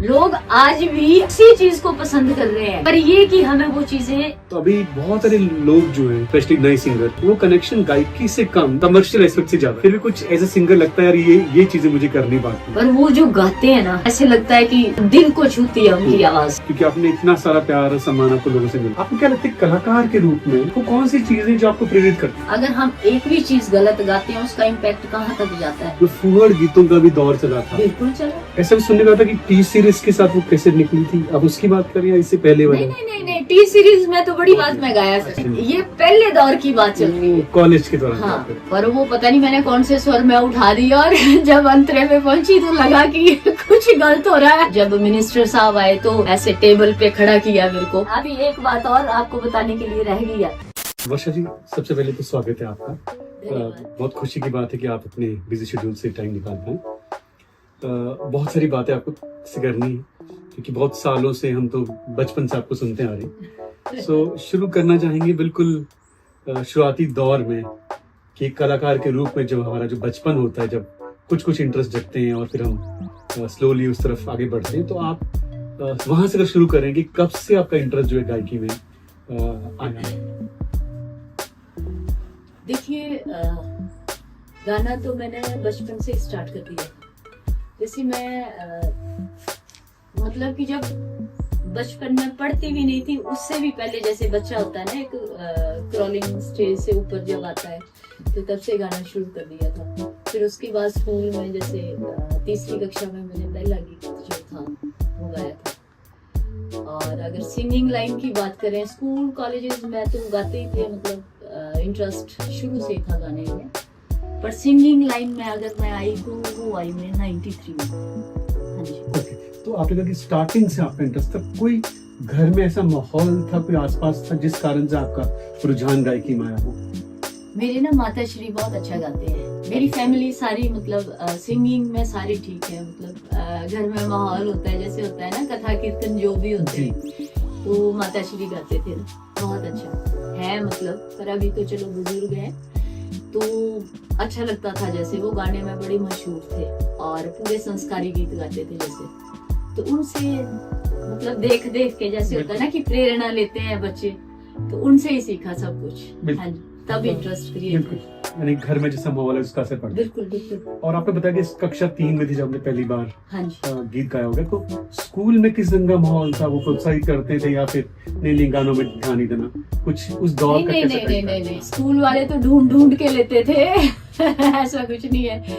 लोग आज भी इसी चीज को पसंद कर रहे हैं, पर ये कि हमें वो चीजें। तो अभी बहुत सारे लोग जो हैं, स्पेशली नए सिंगर, वो कनेक्शन गायकी से कम कमर्शियल एस्पेक्ट से ज्यादा, फिर भी कुछ एज ए सिंगर लगता है यार ये चीजें मुझे करनी बाकी। पर वो जो गाते हैं ना, ऐसे लगता है कि दिल को छूती है उनकी आवाज। क्योंकि आपने इतना सारा प्यार और सम्मान आपको लोगों से मिला। आपको क्या लगता है कलाकार के रूप में वो कौन सी चीजें जो आपको प्रेरित करती है? अगर हम एक भी चीज गलत गाते हैं, उसका इम्पैक्ट कहाँ तक जाता है। जो फुहड़ गीतों का भी दौर चला था, बिल्कुल चलो। ऐसा भी सुनने में आता कि टी सीरीज के साथ वो कैसे निकली थी, अब उसकी बात करें या इससे पहले वाले? नहीं, टी सीरीज में तो बड़ी बात में गाया, ये पहले दौर की बात चल रही है, कॉलेज के दौरान। हाँ, पर वो पता नहीं मैंने कौन से स्वर में उठा दी और जब अंतरे में पहुंची तो लगा कि कुछ गलत हो रहा है। जब मिनिस्टर साहब आए तो ऐसे टेबल पे खड़ा किया मेरे को। अभी एक बात और आपको बताने के लिए रह गई। वर्षा जी, सबसे पहले तो स्वागत है आपका। बहुत खुशी की बात है कि आप अपने बिजी शेड्यूल से टाइम निकाल पाए। बहुत सारी बातें आपको से करनी है, क्योंकि बहुत सालों से हम तो बचपन से आपको सुनते आ रहे हैं। सो शुरू करना चाहेंगे बिल्कुल शुरुआती दौर में, कि एक कलाकार के रूप में जब हमारा जो बचपन होता है, जब कुछ इंटरेस्ट जगते हैं और फिर हम स्लोली उस तरफ आगे बढ़ते हैं, तो आप वहां से अगर शुरू करें कि कब से आपका इंटरेस्ट जो है गायकी में आया? देखिए, गाना तो मैंने बचपन से स्टार्ट कर दिया। जैसे मैं मतलब कि जब बचपन में पढ़ती भी नहीं थी, उससे भी पहले, जैसे बच्चा होता है ना, एक क्रॉलिंग स्टेज से ऊपर जब आता है, तो तब से गाना शुरू कर दिया था। फिर उसके बाद स्कूल में जैसे तीसरी कक्षा में मैंने पहला गीत जो था वो गाया था। और अगर सिंगिंग लाइन की बात करें, स्कूल कॉलेजेस में तो गाते ही थे, मतलब इंटरेस्ट शुरू से था गाने में। पर सिंगिंग लाइन में अगर मैं आई तो वो आई मैं 93 में। हाँ जी। तो आपने कहा कि स्टार्टिंग से आपका इंटरेस्ट था, कोई घर में ऐसा माहौल था, कोई आसपास था जिस कारण से आपका रुझान गायकी में आया हो? मेरे ना माता श्री बहुत अच्छा गाते हैं, मेरी फैमिली सारी, मतलब सिंगिंग में सारी ठीक है। मतलब घर में माहौल होता है, जैसे होता है ना कथा कीर्तन जो भी होते हैं, तो माता श्री गाते थे ना, बहुत अच्छा है। मतलब पर अभी तो चलो बुजुर्ग हैं, तो अच्छा लगता था। जैसे वो गाने में बड़े मशहूर थे और पूरे संस्कारी गीत गाते थे, जैसे तो उनसे मतलब देख के, जैसे होता है ना कि प्रेरणा लेते हैं बच्चे, तो उनसे ही सीखा सब कुछ। हाँ जी, तब इंटरेस्ट क्रिएट। यानी घर में जैसा माहौल है उसका असर पड़ा। बिल्कुल। और आपने बताया कि कक्षा 3 में थी जब आपने पहली बार हाँ जी गीत गाया होगा, तो स्कूल में किस रंग का माहौल था? वो प्रोत्साहित करते थे या फिर नहीं गानों में ध्यान नहीं देना, कुछ उस दौर का कैसा था? नहीं, स्कूल वाले तो ढूंढ के लेते थे ऐसा कुछ नहीं है।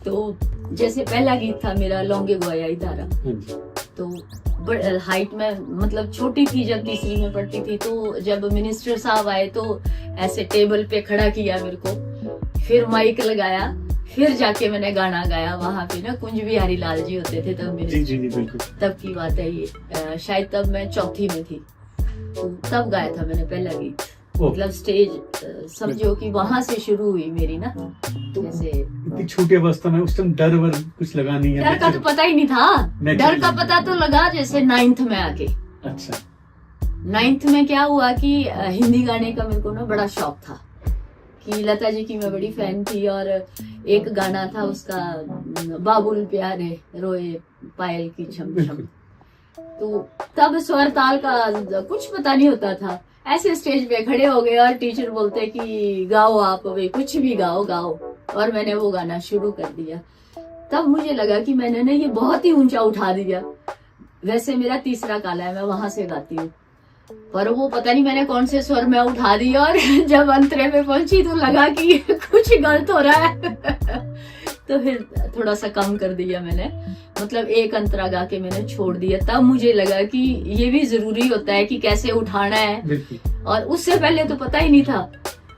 तो जैसे पहला गीत था मेरा लौंगे गोया तारा, तो हाइट में मतलब छोटी थी जब तीसरी में पढ़ती थी, तो जब मिनिस्टर साहब आए तो ऐसे टेबल पे खड़ा किया मेरे को, फिर माइक लगाया, फिर जाके मैंने गाना गाया। वहां पे ना कुंज बिहारी लाल जी होते थे तब मेरे। जी बिल्कुल। तब की बात है ये, शायद तब मैं चौथी में थी, तो तब गाया था मैंने पहला गीत। मतलब स्टेज समझो कि वहां से शुरू हुई मेरी ना। जैसे इतनी छोटी अवस्था में उस टाइम डर वर कुछ लगा नहीं है? डर का तो पता ही नहीं था। डर का पता तो लगा जैसे 9th में आके। अच्छा। 9th में क्या हुआ कि हिंदी गाने का मेरे को ना बड़ा शौक था, कि लता जी की मैं बड़ी फैन थी। और एक गाना था उसका, बाबुल प्यारे रोए पायल की छम छम, तो तब स्वर ताल का कुछ पता नहीं होता था। ऐसे स्टेज पे खड़े हो गए और टीचर बोलते कि गाओ आप, वे कुछ भी गाओ। और मैंने वो गाना शुरू कर दिया। तब मुझे लगा कि मैंने ना ये बहुत ही ऊंचा उठा दिया। वैसे मेरा तीसरा काला है, मैं वहां से गाती हूँ, पर वो पता नहीं मैंने कौन से स्वर में उठा दी और जब अंतरे में पहुंची तो लगा कि कुछ गलत हो रहा है तो फिर थोड़ा सा कम कर दिया मैंने, मतलब एक अंतरा गा के मैंने छोड़ दिया। तब मुझे लगा कि ये भी जरूरी होता है कि कैसे उठाना है, और उससे पहले तो पता ही नहीं था।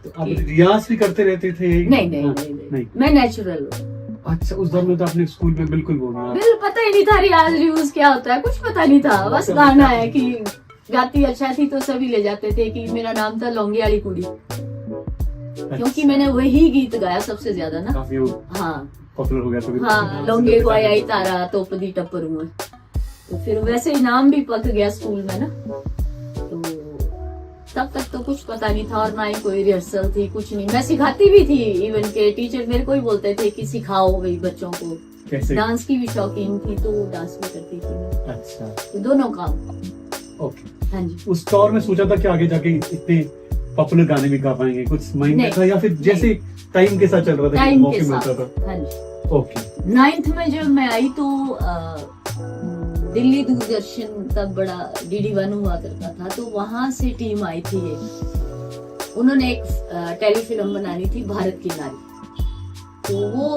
तो आप रियाज भी करते रहते थे? नहीं, मैं नेचुरल हूँ। अच्छा, उस दौर में तो आपने स्कूल में बिल्कुल पता ही नहीं था रियाज रियूज क्या होता है, कुछ पता नहीं था। बस गाना है कि गाती अच्छा थी तो सभी ले जाते थे कि मेरा नाम था लौंगे वाली कुड़ी, क्योंकि मैंने वही गीत गाया सबसे ज्यादा ना। हाँ, पॉपुलर हो गया तो। हाँ, लौंगे गोया तारा तोपदी टप्पर में, तो फिर वैसे इनाम भी पक गया स्कूल में ना। तो तब तक तो कुछ पता नहीं था, और ना ही कोई रिहर्सल थी, कुछ नहीं। मैं सिखाती भी थी, इवन के टीचर मेरे को ही बोलते थे कि सिखाओ भाई बच्चों को, कैसे? डांस की भी शौकीन थी तो डांस भी करती थी मैं। अच्छा, तो दोनों काम। ओके। हाँ जी। उस दौर में सोचा था कि आगे जाके इतने पॉपुलर गाने भी गा पाएंगे, कुछ माइंड में नहीं, था या फिर जैसे टाइम के साथ चल रहा था कि टाइम मौके के मिलता साथ। था? हाँ जी। ओके। 9th में जब मैं आई तो दिल्ली दूरदर्शन तब बड़ा DD1 हुआ करता था, तो वहां से टीम आई थी एक, उन्होंने एक टेलीफिल्म बनानी थी भारत की नारी। तो वो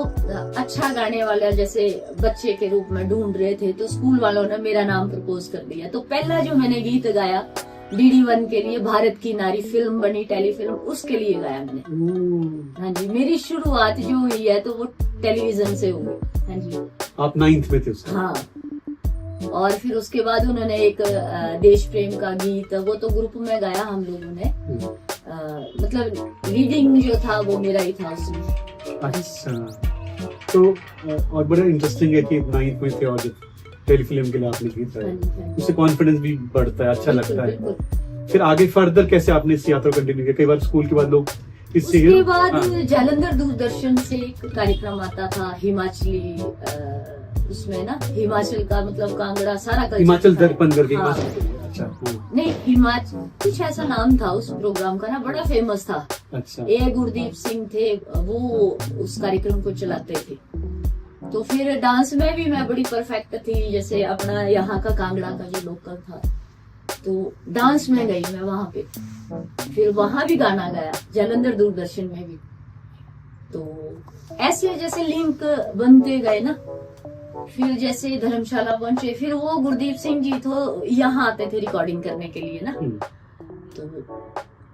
अच्छा गाने वाला जैसे बच्चे के रूप में ढूंढ रहे थे, तो स्कूल वालों ने मेरा नाम प्रपोज कर दिया। तो पहला जो मैंने गीत गाया DD1 के लिए, भारत की नारी फिल्म बनी टेलीफिल्म, उसके लिए गाया मैंने। हाँ जी, मेरी शुरुआत जो हुई है तो वो टेलीविजन से हुई। हाँ जी। आप 9th में थे उस time? हाँ, और फिर उसके बाद उन्होंने एक देश प्रेम का गीत, वो तो ग्रुप में गाया हम लोगों ने। मतलब लीडिंग जो था वो मेरा ही था उसमें। अच्छा, तो और बड़ा इंटरेस्टिंग है कि 9th में थे और टेलीफिल्म के लिए आपने गीत गाया, हाँ जी, हाँ जी। उससे कॉन्फिडेंस भी बढ़ता है, अच्छा बिल्कुल, लगता है। बिल्कुल। फिर आगे फर्दर कैसे आपने इस यात्रा कंटिन्यू किया? कई बार स्कूल के बाद लोग इससे उसके बाद हाँ, जालंधर दूरदर्शन से एक कार्यक्रम आता था हिमाचली, उसमें ना हिमाचल का मतलब कांगड़ा सारा कल्चर हिमाचल था। दर्पण करके हाँ। अच्छा, हाँ, नहीं, हिमाचल कुछ ऐसा नाम था उस प्रोग्राम का ना, बड़ा फेमस था। अच्छा, ए गुरदीप सिंह थे वो उस कार्यक्रम को चलाते थे। तो फिर डांस में भी मैं बड़ी परफेक्ट थी, जैसे अपना यहाँ का कांगड़ा का जो लोकल था, तो डांस में गई मैं वहां पे। फिर वहां भी गाना गाया जालंधर दूरदर्शन में भी। तो ऐसे जैसे लिंक बनते गए ना। फिर जैसे धर्मशाला पहुंचे, फिर वो गुरदीप सिंह जी तो यहाँ आते थे रिकॉर्डिंग करने के लिए ना, तो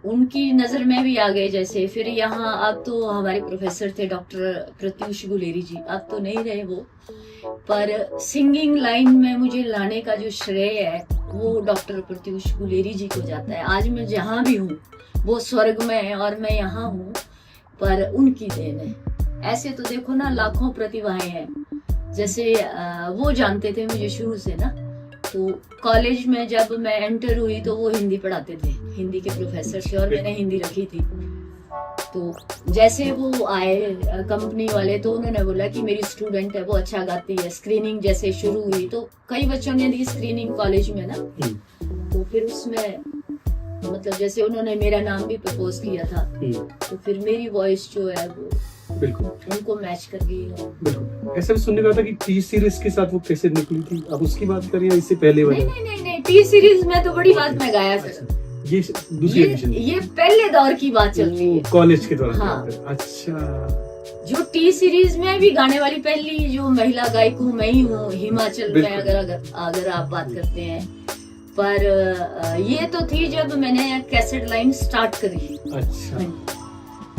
उनकी नजर में भी आ गए। जैसे फिर यहाँ अब तो हमारे प्रोफेसर थे डॉक्टर प्रत्युष गुलेरी जी, अब तो नहीं रहे वो, पर सिंगिंग लाइन में मुझे लाने का जो श्रेय है वो डॉक्टर प्रत्युष गुलेरी जी को जाता है। आज मैं जहाँ भी हूँ, वो स्वर्ग में है और मैं यहाँ हूँ, पर उनकी देन है। ऐसे तो देखो ना, लाखों प्रतिभाएं हैं। जैसे वो जानते थे मुझे शुरू से ना, तो कॉलेज में जब मैं एंटर हुई तो वो हिंदी पढ़ाते थे, हिंदी के प्रोफेसर थे, और मैंने हिंदी रखी थी। तो जैसे वो आए कंपनी वाले, तो उन्होंने बोला कि मेरी स्टूडेंट है, वो अच्छा गाती है। स्क्रीनिंग जैसे शुरू हुई तो कई बच्चों ने दी स्क्रीनिंग कॉलेज में ना, तो फिर उसमें मतलब जैसे उन्होंने मेरा नाम भी प्रपोज किया था, तो फिर मेरी वॉइस जो है वो बिल्कुल उनको मैच कर गई। बिल्कुल। ऐसा भी सुनने में था कि टी सीरीज के साथ वो कैसे निकली थी, अब उसकी बात करें या इससे पहले वाले? नहीं, टी सीरीज में तो बड़ी बात में गाया। फिर ये दूसरी एडिशन, ये पहले दौर की बात चल रही है, कॉलेज के दौरान। हाँ। अच्छा, जो टी सीरीज में भी गाने वाली पहली जो महिला गायक हूँ मैं ही हूँ हिमाचल में, अगर आप बात करते हैं। पर ये तो थी जब मैंने कैसेट लाइन स्टार्ट करी। अच्छा,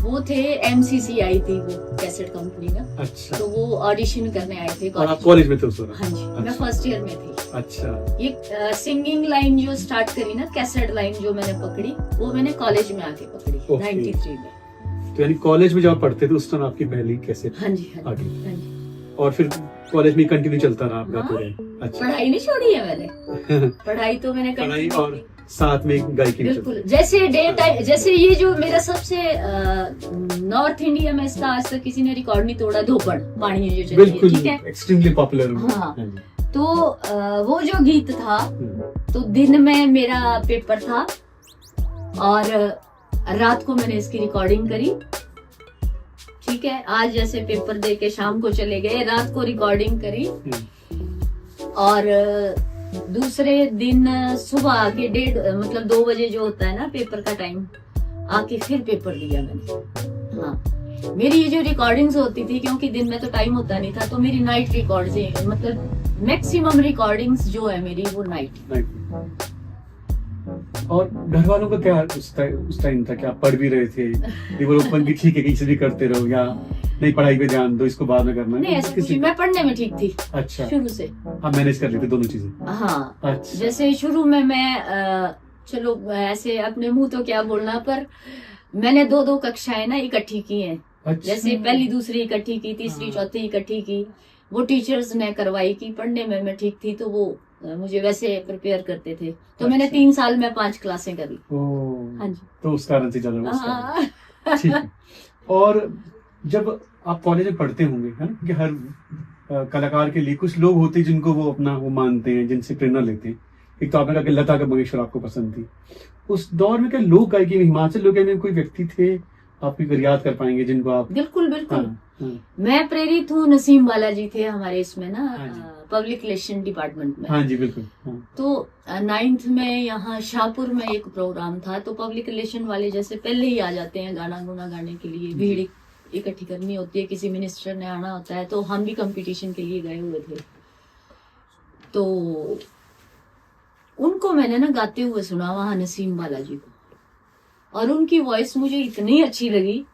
वो थे MCCI थी वो कैसेट कंपनी ना, अच्छा, तो वो ऑडिशन करने आए थे और आप कॉलेज में थे उस दौरान? हाँ जी, मैं अच्छा। फर्स्ट ईयर में थी। अच्छा, ये सिंगिंग लाइन जो स्टार्ट करी ना, कैसेट लाइन जो मैंने पकड़ी, वो मैंने कॉलेज में आके पकड़ी। Okay. 93 में। तो यानी कॉलेज में जब आप पढ़ते थे उस टाइम आपकी पहली कैसेट हाँ जी, हाँ आ जी, गई, हाँ जी। और फिर कॉलेज में कंटिन्यू चलता रहा, आप गाते रहे? अच्छा, पढ़ाई नहीं छोड़ी है मैंने, पढ़ाई तो मैंने पढ़ाई continue और की। साथ में गायकी भी बिल्कुल, चलती। जैसे डे टाइम, जैसे ये जो मेरा सबसे नॉर्थ इंडिया में इसका आज तक किसी ने रिकॉर्ड नहीं तोड़ा, धोपड़ पानी जो चली है, बिल्कुल ठीक है। Extremely popular. हाँ। तो वो जो गीत था, तो दिन में मेरा पेपर था और रात को मैंने इसकी रिकॉर्डिंग करी, ठीक है। आज जैसे पेपर दे के शाम को चले गए, रात को रिकॉर्डिंग करी, और दूसरे दिन सुबह आके 2 बजे जो होता है ना पेपर का टाइम, आके फिर पेपर दिया मैंने। हाँ, मेरी ये जो रिकॉर्डिंग्स होती थी, क्योंकि दिन में तो टाइम होता नहीं था, तो मेरी नाइट रिकॉर्डिंग, मतलब मैक्सिमम रिकॉर्डिंग्स जो है मेरी वो नाइट। और घर वालों का क्या उस टाइम था? क्या आप पढ़ भी रहे थे, डेवलपमेंट भी ठीक है कि इसे भी करते रहो, या नहीं पढ़ाई पे ध्यान दो, इसको बाद में करना है? नहीं, ऐसा कुछ नहीं, मैं पढ़ने में ठीक थी। अच्छा, शुरू से आप मैनेज कर लेते दोनों चीजें? हाँ। अच्छा, जैसे शुरू में मैं चलो ऐसे अपने मुंह तो क्या बोलना, पर मैंने 2 कक्षाएं ना इकट्ठी की हैं। अच्छा। जैसे पहली दूसरी इकट्ठी की, तीसरी चौथी इकट्ठी की, वो टीचर्स ने करवाई की। पढ़ने में मैं ठीक थी तो वो मुझे वैसे प्रिपेयर करते थे, तो मैंने 3 साल में 5 क्लासें करी। हाँ जी, तो उस कारण से ज्यादा हाँ। ठीक है। और जब आप कॉलेज में पढ़ते होंगे, है ना, कि हर कलाकार के लिए कुछ लोग होते हैं जिनको वो अपना वो मानते हैं, जिनसे प्रेरणा लेते हैं। एक तो आपने कहा कि लता मंगेशकर आपको पसंद थी। उस दौर में क्या लोक गायकी में, हिमाचल लोक गायकी में कोई व्यक्ति थे आप भी याद कर पाएंगे जिनको आप? बिल्कुल बिल्कुल। हाँ। मैं प्रेरित हूँ, नसीम बालाजी थे हमारे इसमें ना, हाँ जी। पब्लिक रिलेशन डिपार्टमेंट में। हाँ जी बिल्कुल। हाँ। तो 9th में यहाँ शाहपुर में एक प्रोग्राम था, तो पब्लिक रिलेशन वाले जैसे पहले ही आ जाते हैं गाना गुना गाने के लिए, भीड़ इकट्ठी करनी होती है, किसी मिनिस्टर ने आना होता है, तो हम भी कंपटीशन के लिए गए हुए थे। तो उनको मैंने ना गाते हुए सुना वहां, नसीम बालाजी को, और उनकी वॉइस मुझे इतनी अच्छी लगी,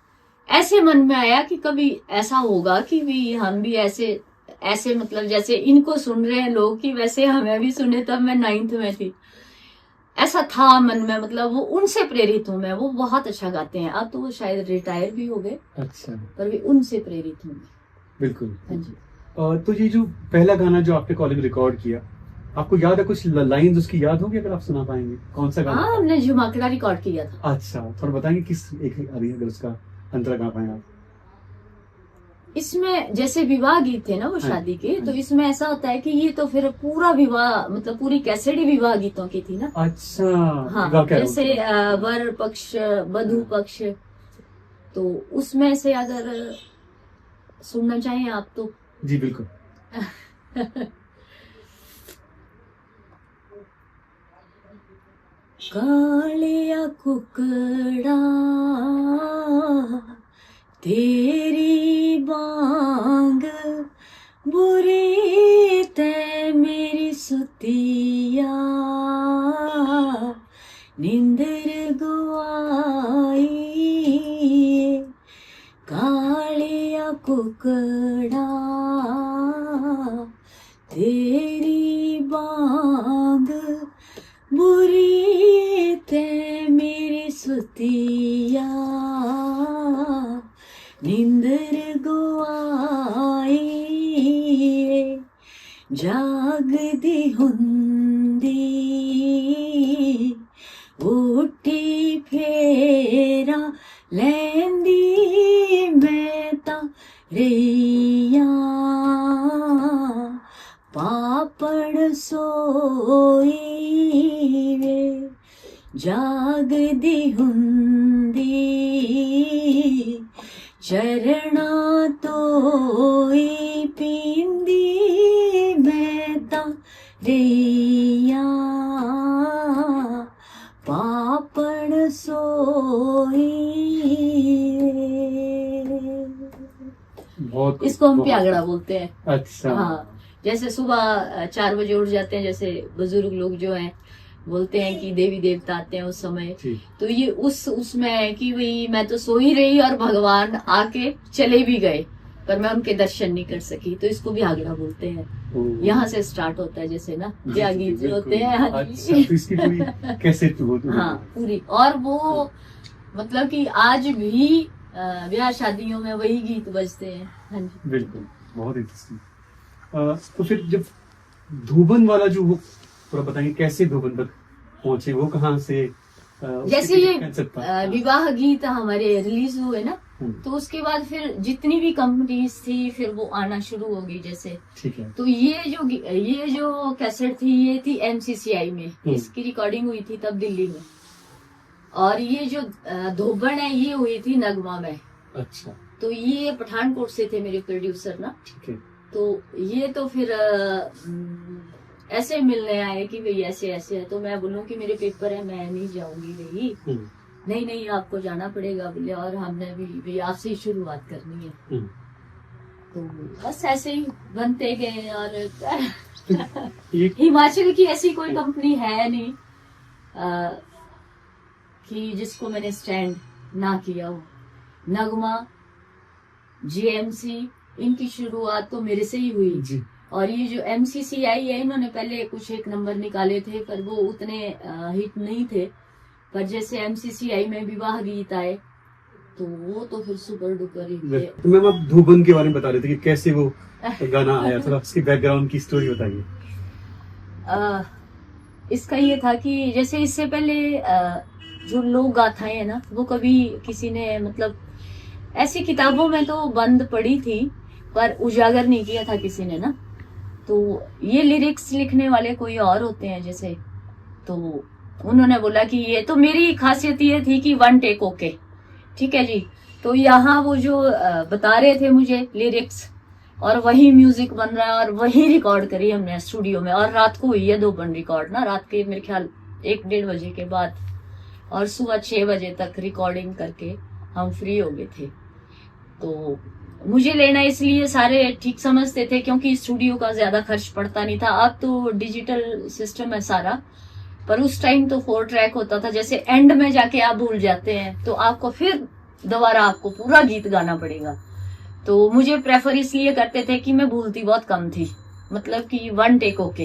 ऐसे मन में आया कि कभी ऐसा होगा कि भी हम भी ऐसे ऐसे मतलब जैसे इनको सुन रहे हैं लोग, कि वैसे हमें भी सुने। तब मैं 9th में थी, ऐसा था मन में, मतलब वो उनसे प्रेरित हूँ मैं। वो बहुत अच्छा गाते हैं, अब तो वो शायद रिटायर भी हो गए। अच्छा। पर भी उनसे प्रेरित हूँ। बिल्कुल। हाँ जी। तो ये जो पहला गाना जो आपने कॉलेज में रिकॉर्ड किया, आपको याद है कुछ लाइंस उसकी याद होगी अगर आप सुना पाएंगे? कौन सा गाना? हाँ, हमने झुमाकड़ा रिकॉर्ड किया था। अच्छा, थोड़ा बताएंगे किस एक अगर उसका अंतरा गा पाए आप? इसमें जैसे विवाह गीत थे ना वो शादी के, तो इसमें ऐसा होता है कि ये तो फिर पूरा विवाह, मतलब पूरी कैसेट ही विवाह गीतों की थी ना। अच्छा। हाँ, जैसे वर पक्ष, वधू पक्ष, तो उसमें से अगर सुनना चाहें आप तो। जी बिल्कुल। कालिया कुकड़ा तेरी बांग बुरी ते मेरी सुतिया, निंदर गुआई कालिया कुकड़ा तेरी बांग बुरी ते मेरी सुतिया, निंदर गुआई जागदी हुंदी, उठी फेरा लैंदी मैं ता रैया, पापड़ सोई वे जागदी हुंदी, चरणा तोई पींदी मैं ता रैया, पापड़ सोई। बहुत, इसको हम प्यागड़ा बोलते हैं। अच्छा। हाँ, जैसे सुबह 4 बजे उठ जाते हैं, जैसे बुजुर्ग लोग जो हैं बोलते हैं कि देवी देवता आते हैं उस समय, तो ये उसमें है कि भाई मैं तो सो ही रही और भगवान आके चले भी गए, पर मैं उनके दर्शन नहीं कर सकी, तो इसको भी आगड़ा बोलते हैं। यहाँ से स्टार्ट होता है जैसे ना ब्याह गीत जो होते हैं। हाँ, अच्छा, तो इसकी पूरी कैसे हाँ पूरी, और वो मतलब कि आज भी ब्याह शादियों में वही गीत बजते हैं। हाँ जी बिल्कुल, बहुत इंटरेस्टिंग। तो फिर जब धोबन वाला जो वो थोड़ा बताएंगे कैसे धोबन तक पहुंचे, वो कहाँ से? जैसे ये विवाह गीत हमारे रिलीज हुए ना, तो उसके बाद फिर जितनी भी कंपनीज थी फिर वो आना शुरू हो गई जैसे। ठीक है। तो ये जो कैसेट थी ये थी MCCI में, इसकी रिकॉर्डिंग हुई थी तब दिल्ली में, और ये जो धोबन है ये हुई थी नगमा में। अच्छा। तो ये पठानकोट से थे मेरे प्रोड्यूसर ना। ठीक है। तो ये तो फिर ऐसे मिलने आए कि भाई ऐसे ऐसे है, तो मैं बोलूँ कि मेरे पेपर है, मैं नहीं जाऊंगी भाई। नहीं आपको जाना पड़ेगा बोले, और हमने भी भाई आपसे ही शुरुआत करनी है। तो बस ऐसे ही बनते गए। और हिमाचल की ऐसी कोई कंपनी है नहीं कि जिसको मैंने स्टैंड ना किया हो। नगमा, GMC, इनकी शुरुआत तो मेरे से ही हुई जी। और ये जो MCCI है, इन्होंने पहले कुछ 1 नंबर निकाले थे, पर वो उतने हिट नहीं थे। पर जैसे MCCI में विवाह गीत आए तो वो तो फिर सुपर डुपर हिट थे। तो मैम आप धोबन के बारे में बता रहे थे कि कैसे वो गाना आया, थोड़ा उसकी बैकग्राउंड की स्टोरी बताइए। इसका ये था कि जैसे इससे पहले जो लोक गाथाएं है ना, वो कभी किसी ने मतलब ऐसी किताबों में तो बंद पड़ी थी, पर उजागर नहीं किया था किसी ने ना। तो ये लिरिक्स लिखने वाले कोई और होते हैं जैसे, तो उन्होंने बोला कि ये तो मेरी खासियत ये थी कि वन टेक ओके, ठीक है जी। तो यहाँ वो जो बता रहे थे मुझे लिरिक्स, और वही म्यूजिक बन रहा है और वही रिकॉर्ड करी हमने स्टूडियो में। और रात को हुई है 2 बन रिकॉर्ड ना, रात के मेरे ख्याल 1-1:30 बजे के बाद, और सुबह 6 बजे तक रिकॉर्डिंग करके हम फ्री हो गए थे। तो मुझे लेना इसलिए सारे ठीक समझते थे क्योंकि स्टूडियो का ज्यादा खर्च पड़ता नहीं था। अब तो डिजिटल सिस्टम है सारा, पर उस टाइम तो 4 ट्रैक होता था। जैसे एंड में जाके आप भूल जाते हैं तो आपको फिर दोबारा आपको पूरा गीत गाना पड़ेगा। तो मुझे प्रेफर इसलिए करते थे कि मैं भूलती बहुत कम थी, मतलब कि वन टेक ओके।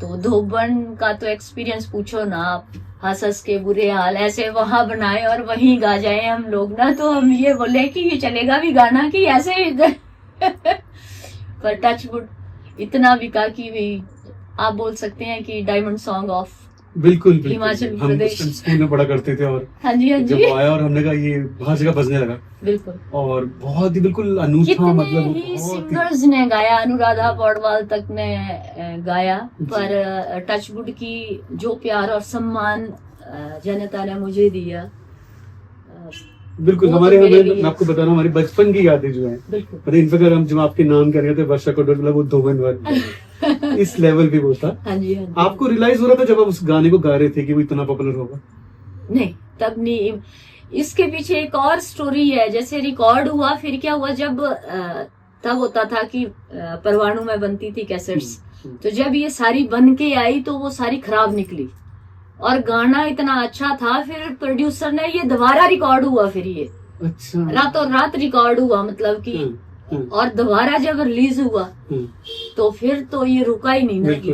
तो धोबन का तो एक्सपीरियंस पूछो ना आप, हंस हंस के बुरे हाल ऐसे वहां बनाए और वहीं गा जाए हम लोग ना, तो हम ये बोले कि ये चलेगा भी गाना कि ऐसे इधर पर टचवुड इतना बिका कि भी आप बोल सकते हैं कि डायमंड सॉन्ग ऑफ बिल्कुल हिमाचल हम प्रदेश। स्कूल में पढ़ा करते थे, और हाँ जी हाँ जब जी वो आया और हमने कहा ये हर जगह बजने लगा, बिल्कुल। और बहुत ही बिल्कुल अनूठा, कितने मतलब ही बहुत ही सिंगर्स ने गाया, अनुराधा पौडवाल तक ने गाया, पर टचवुड की जो प्यार और सम्मान जनता ने मुझे दिया, बिल्कुल वो तो हमारे मेरे हमें लिए- मैं आपको बता रहा हूँ हमारी बचपन की यादें जो है, बिल्कुल मतलब इनफैक्ट अगर हम जब आपके नाम कर रहे थे वर्षा को मतलब वो धोबन वाला इस लेवल पे वो था। हाँ जी हाँ जी। आपको रियलाइज हो रहा था जब आप उस गाने को गा रहे थे कि वो इतना पॉपुलर होगा? नहीं, तब नहीं। इसके पीछे एक और स्टोरी है। जैसे रिकॉर्ड हुआ, फिर क्या हुआ, जब तब होता था कि परवाणु में बनती थी कैसेट्स, तो जब ये सारी बन के आई तो वो सारी खराब निकली, और गाना इतना अच्छा था, फिर प्रोड्यूसर ने ये दोबारा रिकॉर्ड हुआ, फिर ये अच्छा, रातों रात रिकॉर्ड हुआ, मतलब कि और दोबारा जब रिलीज हुआ तो फिर तो ये रुका ही नहीं ना ये।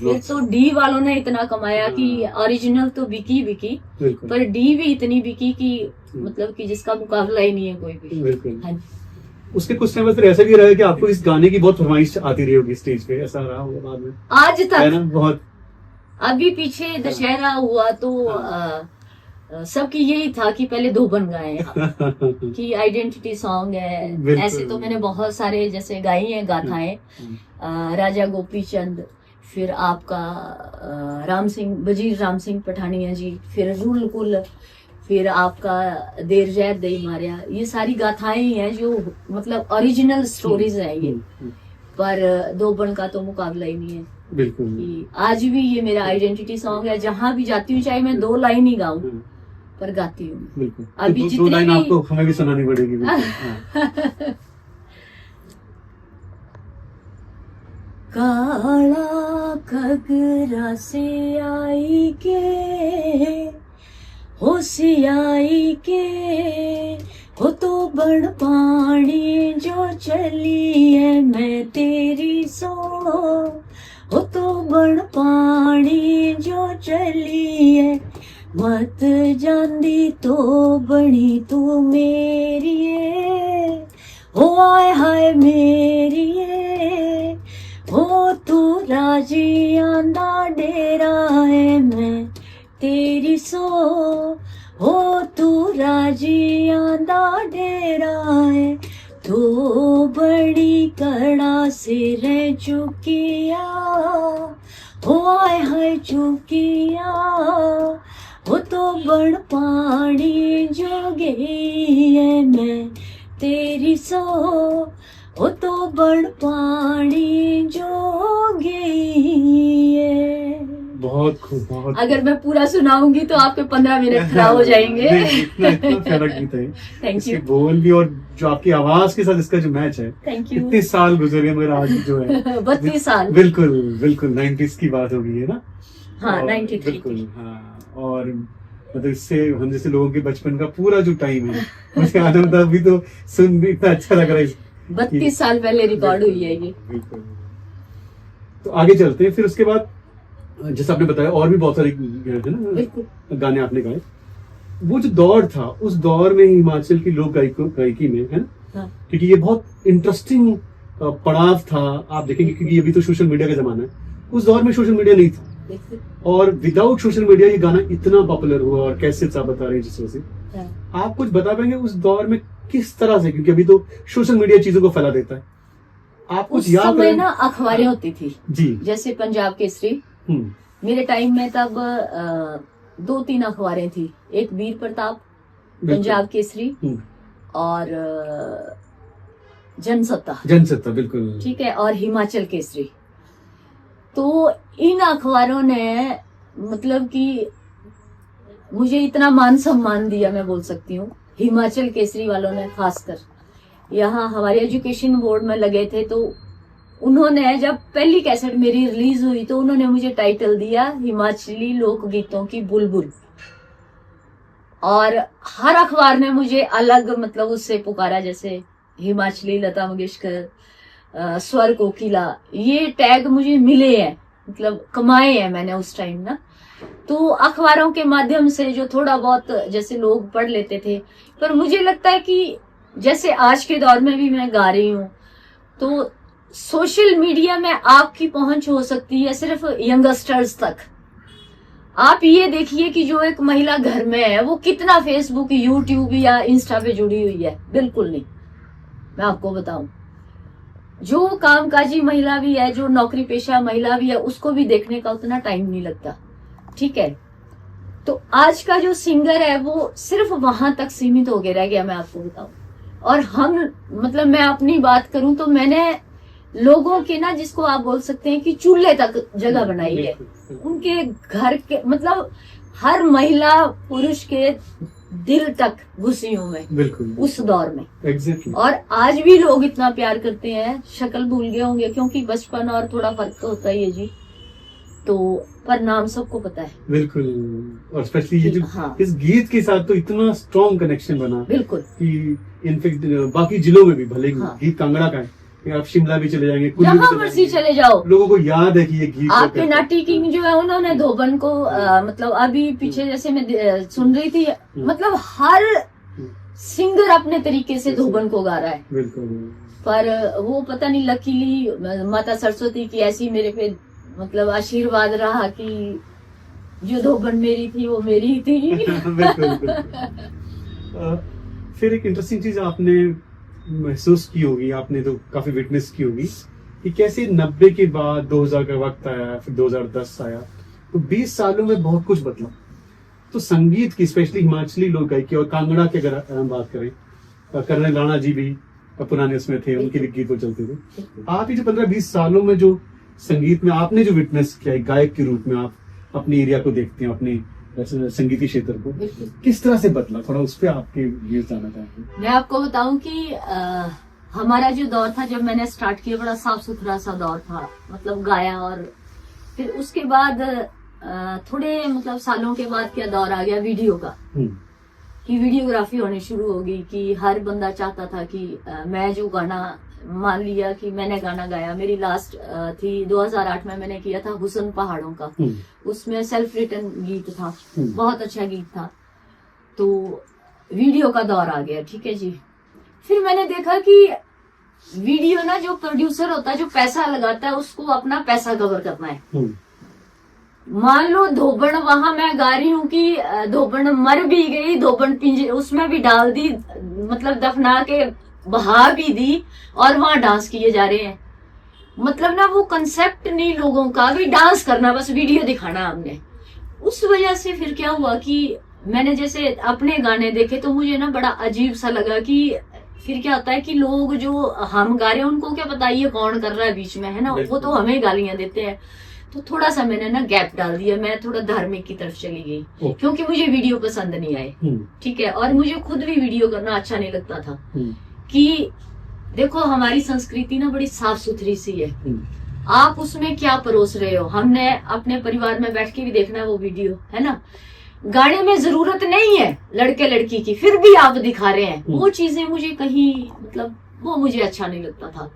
फिर तो डी वालों ने इतना कमाया कि ओरिजिनल तो बिकी पर डी भी इतनी बिकी कि मतलब कि जिसका मुकाबला ही नहीं है कोई भी। बिल्कुल। हाँ जी। उसके कुछ समय फिर ऐसा भी रहा है कि आपको इस गाने की बहुत फरमाइश आती रही होगी स्टेज पे, ऐसा रहा होगा बाद में? आज है तक ना, बहुत। अभी पीछे दशहरा हुआ तो सबकी यही था कि पहले धोबन गाए कि आइडेंटिटी सॉन्ग है। बिल्कुल। ऐसे तो मैंने बहुत सारे जैसे गाई हैं गाथाएं, राजा गोपी चंद, फिर आपका वजीर राम सिंह पठानिया जी, फिर रूल कुल, फिर आपका देर जैद दई मारिया, ये सारी गाथाएं हैं जो मतलब ओरिजिनल स्टोरीज है ये। पर धोबन का तो मुकाबला ही नहीं है। बिल्कुल। कि आज भी ये मेरा आइडेंटिटी सॉन्ग है, जहां भी जाती हूँ चाहे मैं 2 लाइन ही गाऊं पर गाती हूँ। बिल्कुल। अभी तो जितनी 2 लाइन भी- आपको हमें भी सुनानी पड़ेगी। बिल्कुल। काला घगरा से आई के होशियाई के हो तो बड़ पानी जो चली है मैं तेरी सो, हो तो बड़ पानी जो चली है मत जांदी तो बनी तू मेरी है, हो आए हाय मेरी है, हो तू राजी आंदा डेरा है मैं तेरी सो, हो तू राजी आंदा डेरा है, तो बड़ी कड़ा से रह चुकिया, हो आए हाय चुकिया, हो तो बड़ पानी जो गई है मैं तेरी सो, हो तो बड़ पानी जो गई है। बहुत खूब, बहुत। अगर मैं पूरा सुनाऊंगी तो आपके 15 मिनट खराब हो जाएंगे। नहीं, इतना प्यारा गीत है। थैंक इसके यू, बोल भी और जो आपकी आवाज के साथ इसका जो मैच है, थैंक यू। इतने साल गुजर गए मगर आज जो है 32 साल। बिल्कुल बिल्कुल 90s की बात होगी है ना। हाँ, और 93 बिल्कुल। हाँ, और मतलब इससे हम जैसे लोगों के बचपन का पूरा जो टाइम है मुझे आनंद अभी तो सुन भी इतना अच्छा लग रहा है। 32 साल पहले रिकॉर्ड हुई है ये। बिल्कुल। तो आगे चलते हैं। फिर उसके बाद जैसे आपने बताया और भी बहुत सारे है ना बिल्कुल। गाने आपने गाए। वो जो दौर था उस दौर में हिमाचल की लोक गायकी में है ना, हाँ, क्योंकि ये बहुत इंटरेस्टिंग पड़ाव था। आप देखेंगे क्योंकि अभी तो सोशल मीडिया का जमाना है, उस दौर में सोशल मीडिया नहीं था, बिल्कुल। और विदाउट सोशल मीडिया ये गाना इतना पॉपुलर हुआ और कैसे आप बता रहे हैं जिस वजह से। हाँ। आप कुछ बता पाएंगे उस दौर में किस तरह से, क्योंकि अभी तो सोशल मीडिया चीजों को फैला देता है, आप कुछ उस याद समय है? ना अखबारें होती थी जी। जैसे पंजाब केसरी। मेरे टाइम में तब 2-3 अखबारें थी, एक वीर प्रताप, पंजाब केसरी और जनसत्ता, बिल्कुल ठीक है, और हिमाचल केसरी। तो इन अखबारों ने मतलब कि मुझे इतना मान सम्मान दिया, मैं बोल सकती हूँ। हिमाचल केसरी वालों ने खासकर, यहाँ हमारे एजुकेशन बोर्ड में लगे थे, तो उन्होंने जब पहली कैसेट मेरी रिलीज हुई तो उन्होंने मुझे टाइटल दिया हिमाचली लोकगीतों की बुलबुल। और हर अखबार ने मुझे अलग मतलब उससे पुकारा, जैसे हिमाचली लता मंगेशकर, स्वर कोकिला, ये टैग मुझे मिले हैं, मतलब कमाए हैं मैंने उस टाइम ना। तो अखबारों के माध्यम से जो थोड़ा बहुत जैसे लोग पढ़ लेते थे, पर मुझे लगता है कि जैसे आज के दौर में भी मैं गा रही हूँ, तो सोशल मीडिया में आपकी पहुंच हो सकती है सिर्फ यंगस्टर्स तक। आप ये देखिए कि जो एक महिला घर में है वो कितना फेसबुक, यूट्यूब या इंस्टा पे जुड़ी हुई है, बिल्कुल नहीं। मैं आपको बताऊं, जो कामकाजी महिला भी है, जो नौकरी पेशा महिला भी है, उसको भी देखने का उतना टाइम नहीं लगता, ठीक है। तो आज का जो सिंगर है वो सिर्फ वहां तक सीमित हो गया रह गया, मैं आपको बताऊं। और हम मतलब मैं अपनी बात करूं तो मैंने लोगों के ना, जिसको आप बोल सकते हैं कि चूल्हे तक जगह बनाई है, उनके घर के मतलब हर महिला पुरुष के दिल तक घुसी हूं मैं, बिल्कुल उस दौर में। एग्जैक्टली। और आज भी लोग इतना प्यार करते हैं, शक्ल भूल गए होंगे क्योंकि बचपन और थोड़ा फर्क होता ही है जी, तो पर नाम सबको पता है। बिल्कुल। और स्पेशली ये जो हाँ, इस गीत के साथ तो इतना स्ट्रॉन्ग कनेक्शन बना, बिल्कुल, कि इनफेक्ट बाकी जिलों में भी, भले हाँ, गीत कांगड़ा का है, आप शिमला भी चले जाएंगे, जहां मर्जी चले जाओ, लोगों को याद है कि ये गीत आपके नाटी किंग जो है उन्होंने धोबन को मतलब अभी पीछे जैसे मैं सुन रही थी, मतलब हर सिंगर अपने तरीके से धोबन को गा रहा है। बिल्कुल। पर वो पता नहीं, लकीली माता सरस्वती की ऐसी मेरे पे मतलब आशीर्वाद रहा कि जो धोबन मेरी थी वो मेरी ही थी। बिल्कुल। फिर एक इंटरेस्टिंग चीज आपने महसूस की होगी, आपने तो काफी विटनेस की होगी, कि कैसे 90 के बाद 2000 का वक्त आया, फिर 2010 आया, तो 20 सालों में बहुत कुछ बदला। तो संगीत की, स्पेशली हिमाचली लोक गायकी और कांगड़ा की अगर हम बात करें, कर्नल राणा जी भी पुराने उसमें थे, उनके भी गीत वो चलते थे। आप ही जो 15-20 सालों में जो संगीत में आपने जो विटनेस किया है, गायक के रूप में आप अपने एरिया को देखते हैं, अपने संगीत क्षेत्र को किस तरह से बदला, थोड़ा उस पर आपके व्यूज जानना चाहते। मैं आपको बताऊं कि हमारा जो दौर था जब मैंने स्टार्ट किया, बड़ा साफ सुथरा सा दौर था, मतलब गाया। और फिर उसके बाद थोड़े मतलब सालों के बाद क्या दौर आ गया वीडियो का, कि वीडियोग्राफी होनी शुरू होगी, कि हर बंदा चाहता था कि मैं जो गाना, मान लिया कि मैंने गाना गाया, मेरी लास्ट थी 2008 में मैंने किया था हुसन पहाड़ों का, उसमें सेल्फ रिटन गीत था, बहुत अच्छा गीत था। तो वीडियो का दौर आ गया, ठीक है जी। फिर मैंने देखा कि वीडियो ना, जो प्रोड्यूसर होता है, जो पैसा लगाता है, उसको अपना पैसा कवर करना है। मान लो धोबन, वहां मैं गा रही हूँ कि धोबन मर भी गई, धोबन पिंजरे उसमें भी डाल दी, मतलब दफना के बहा भी दी, और वहां डांस किए जा रहे हैं। मतलब ना वो कंसेप्ट नहीं लोगों का, भी डांस करना, बस वीडियो दिखाना हमने। उस वजह से फिर क्या हुआ कि मैंने जैसे अपने गाने देखे तो मुझे ना बड़ा अजीब सा लगा कि फिर क्या होता है कि लोग जो हम गा रहे हैं उनको क्या पता ये कौन कर रहा है बीच में, है ना, वो तो हमें गालियां देते हैं। तो थोड़ा सा मैंने ना गैप डाल दिया, मैं थोड़ा धार्मिक की तरफ चली गई, क्योंकि मुझे वीडियो पसंद नहीं आए, ठीक है। और मुझे खुद भी वीडियो करना अच्छा नहीं लगता था, कि देखो हमारी संस्कृति ना बड़ी साफ सुथरी सी है, आप उसमें क्या परोस रहे हो। हमने अपने परिवार में बैठ के भी देखना है वो वीडियो, है ना, गाने में जरूरत नहीं है लड़के लड़की की, फिर भी आप दिखा रहे हैं। वो चीजें मुझे कहीं मतलब वो मुझे अच्छा नहीं लगता था।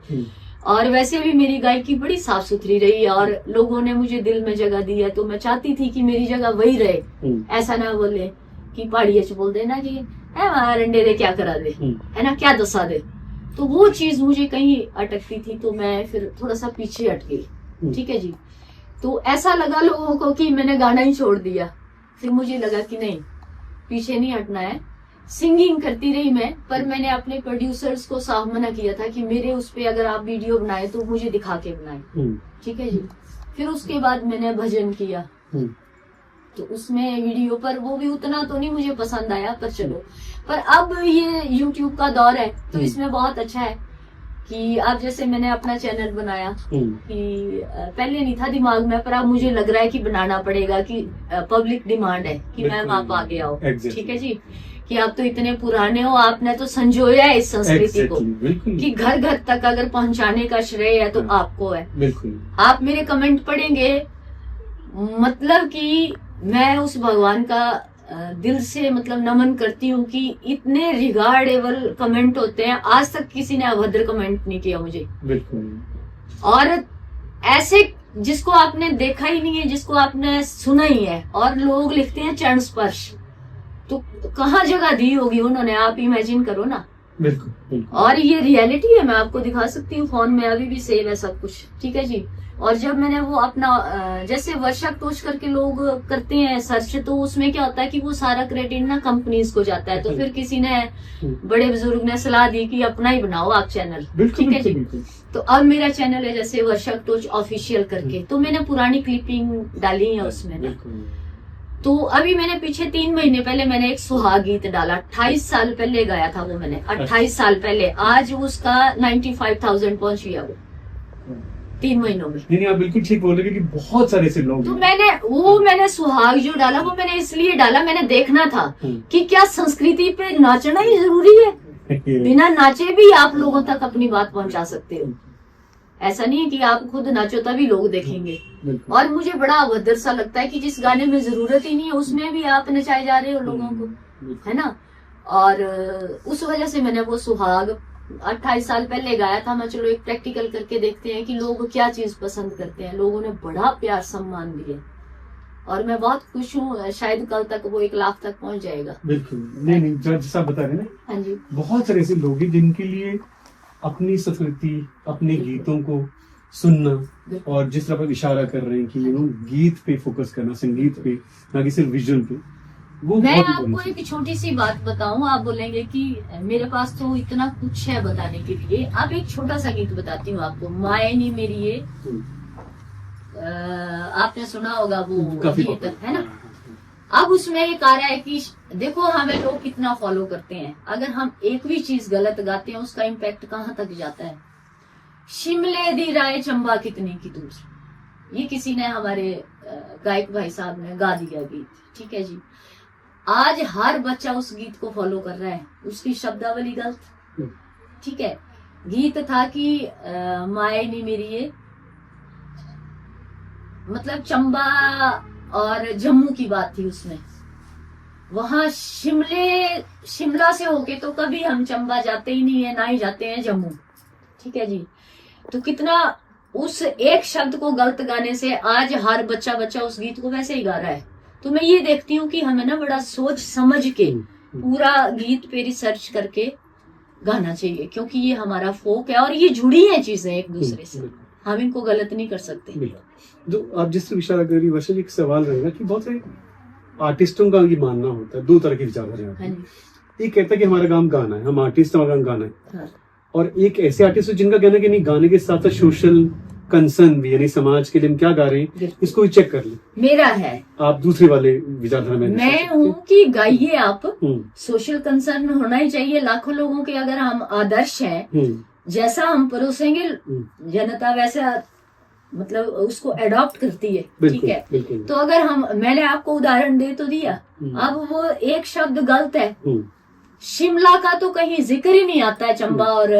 और वैसे भी मेरी गायकी बड़ी साफ सुथरी रही और लोगों ने मुझे दिल में जगह दी है, तो मैं चाहती थी कि मेरी जगह वही रहे। ऐसा ना बोले कि पहाड़िया च बोल देना कि है रंडे दे क्या करा दे, है ना, क्या दसा दे। तो वो चीज मुझे कहीं अटकती थी, तो मैं फिर थोड़ा सा पीछे हट गई, ठीक है जी। तो ऐसा लगा लोगों को कि मैंने गाना ही छोड़ दिया। फिर मुझे लगा कि नहीं, पीछे नहीं हटना है, सिंगिंग करती रही मैं, पर मैंने अपने प्रोड्यूसर्स को साफ मना किया था कि मेरे उस पे अगर आप वीडियो बनाए तो मुझे दिखा के बनाए, ठीक है जी। फिर उसके बाद मैंने भजन किया, तो उसमें वीडियो पर वो भी उतना तो नहीं मुझे पसंद आया, पर चलो। पर अब ये YouTube का दौर है, तो इसमें बहुत अच्छा है कि अब जैसे मैंने अपना चैनल बनाया कि पहले नहीं था दिमाग में, पर अब मुझे लग रहा है कि बनाना पड़ेगा कि पब्लिक डिमांड है कि मैम आप आगे आओ, ठीक है जी। कि आप तो इतने पुराने हो, आपने तो संजोया है इस संस्कृति को कि घर घर तक अगर पहुंचाने का श्रेय है तो आपको है। आप मेरे कमेंट पढ़ेंगे, मतलब कि मैं उस भगवान का दिल से मतलब नमन करती हूँ कि इतने रिगार्डेबल कमेंट होते हैं। आज तक किसी ने अभद्र कमेंट नहीं किया मुझे, और ऐसे जिसको आपने देखा ही नहीं है, जिसको आपने सुना ही है, और लोग लिखते हैं चरण स्पर्श, तो कहाँ जगह दी होगी उन्होंने, आप इमेजिन करो ना। बिल्कुल। और ये रियलिटी है, मैं आपको दिखा सकती हूँ, फोन में अभी भी सेव है सब कुछ, ठीक है जी। और जब मैंने वो अपना जैसे वर्षा कोच करके लोग करते हैं सर्च, तो उसमें क्या होता है कि वो सारा क्रेडिट ना कंपनीज को जाता है। तो फिर किसी ने, बड़े बुजुर्ग ने सलाह दी कि अपना ही बनाओ आप चैनल, ठीक है जी। तो अब मेरा चैनल है जैसे वर्षा कोच ऑफिशियल करके, तो मैंने पुरानी क्लिपिंग डाली है उसमें ना। तो अभी मैंने पीछे 3 महीने पहले मैंने एक सुहाग गीत डाला, 28 साल पहले गाया था वो मैंने, 28 साल पहले। आज उसका 95,000 पहुंच गया वो 3 महीनों में। नहीं, आप बिल्कुल ठीक बोल रहे हैं कि बहुत सारे ऐसे लोग। तो मैंने सुहाग जो डाला वो मैंने इसलिए डाला, मैंने देखना था कि क्या संस्कृति पे नाचना ही जरूरी है, बिना नाचे भी आप लोगों तक अपनी बात पहुंचा सकते हो। ऐसा नहीं है कि आप खुद नाचो तभी लोग देखेंगे। और मुझे बड़ा अभद्र सा लगता है कि जिस गाने में जरूरत ही नहीं है उसमें भी आप नचाए जा रहे हो लोगों को, है ना। और उस वजह से मैंने वो सुहाग 28 साल पहले गाया था। मैं चलो एक प्रैक्टिकल करके देखते हैं कि लोग क्या चीज पसंद करते हैं। लोगों ने बड़ा प्यार सम्मान दिया और मैं बहुत खुश हूँ। शायद कल तक वो 1 लाख तक पहुंच जाएगा। बिल्कुल। नहीं, जैसा आप बता रहे हैं ना, हाँ जी, बहुत सारे ऐसे लोग हैं जिनके लिए अपनी संस्कृति, अपने गीतों को सुनना, और जिस तरह पर इशारा कर रहे हैं कि गीत पे फोकस करना, संगीत पे, ना कि सिर्फ विजुअल पे, वो मैं आपको एक छोटी सी बात बताऊं, आप बोलेंगे कि मेरे पास तो इतना कुछ है बताने के लिए। अब एक छोटा सा गीत बताती हूँ आपको, माए नी मेरी ये, आपने सुना होगा वो गीत, है ना। अब उसमें एक आ रहा है कि देखो हमें लोग कितना फॉलो करते हैं, अगर हम एक भी चीज गलत गाते हैं उसका इम्पैक्ट कहाँ तक जाता है। शिमले दी राय चंबा कितनी की दूर, ये किसी ने, हमारे गायक भाई साहब ने गा दिया गीत, ठीक है जी। आज हर बच्चा उस गीत को फॉलो कर रहा है, उसकी शब्दावली गलत, ठीक है। गीत था कि माए नी मेरी ये, मतलब चंबा और जम्मू की बात थी उसमें। वहां शिमला से होके तो कभी हम चंबा जाते ही नहीं है, ना ही जाते हैं जम्मू, ठीक है जी। तो कितना उस एक शब्द को गलत गाने से आज हर बच्चा उस गीत को वैसे ही गा रहा है। तो मैं ये देखती हूँ कि हमें ना बड़ा सोच समझ के पूरा गीत पे रिसर्च करके गाना चाहिए, क्योंकि ये हमारा फोक है और ये जुड़ी है चीजें एक दूसरे से, हम इनको गलत नहीं कर सकते। जो आप जिस इशारा कर रही है, वैसे एक सवाल रहेगा कि बहुत सारे आर्टिस्टों का ये मानना होता है, 2 तरह के विचारधारा हैं। एक कहता है कि हमारा काम गाना है, हम आर्टिस्ट, हमारा काम गाना है, हाँ। और एक ऐसे आर्टिस्ट है जिनका कहना है कि नहीं, गाने के साथ साथ सोशल कंसर्न भी, यानी समाज के लिए हम क्या गा रहे हैं इसको भी चेक कर ले। मेरा है, आप दूसरे वाले विचारधारा में। मैं हूँ कि गाइए आप, सोशल कंसर्न होना ही चाहिए। लाखों लोगों के अगर हम आदर्श हैं, जैसा हम परोसेंगे जनता वैसा मतलब उसको एडॉप्ट करती है, ठीक है। तो अगर मैंने आपको उदाहरण दे तो दिया, अब वो एक शब्द गलत है, शिमला का तो कहीं जिक्र ही नहीं आता है चंबा और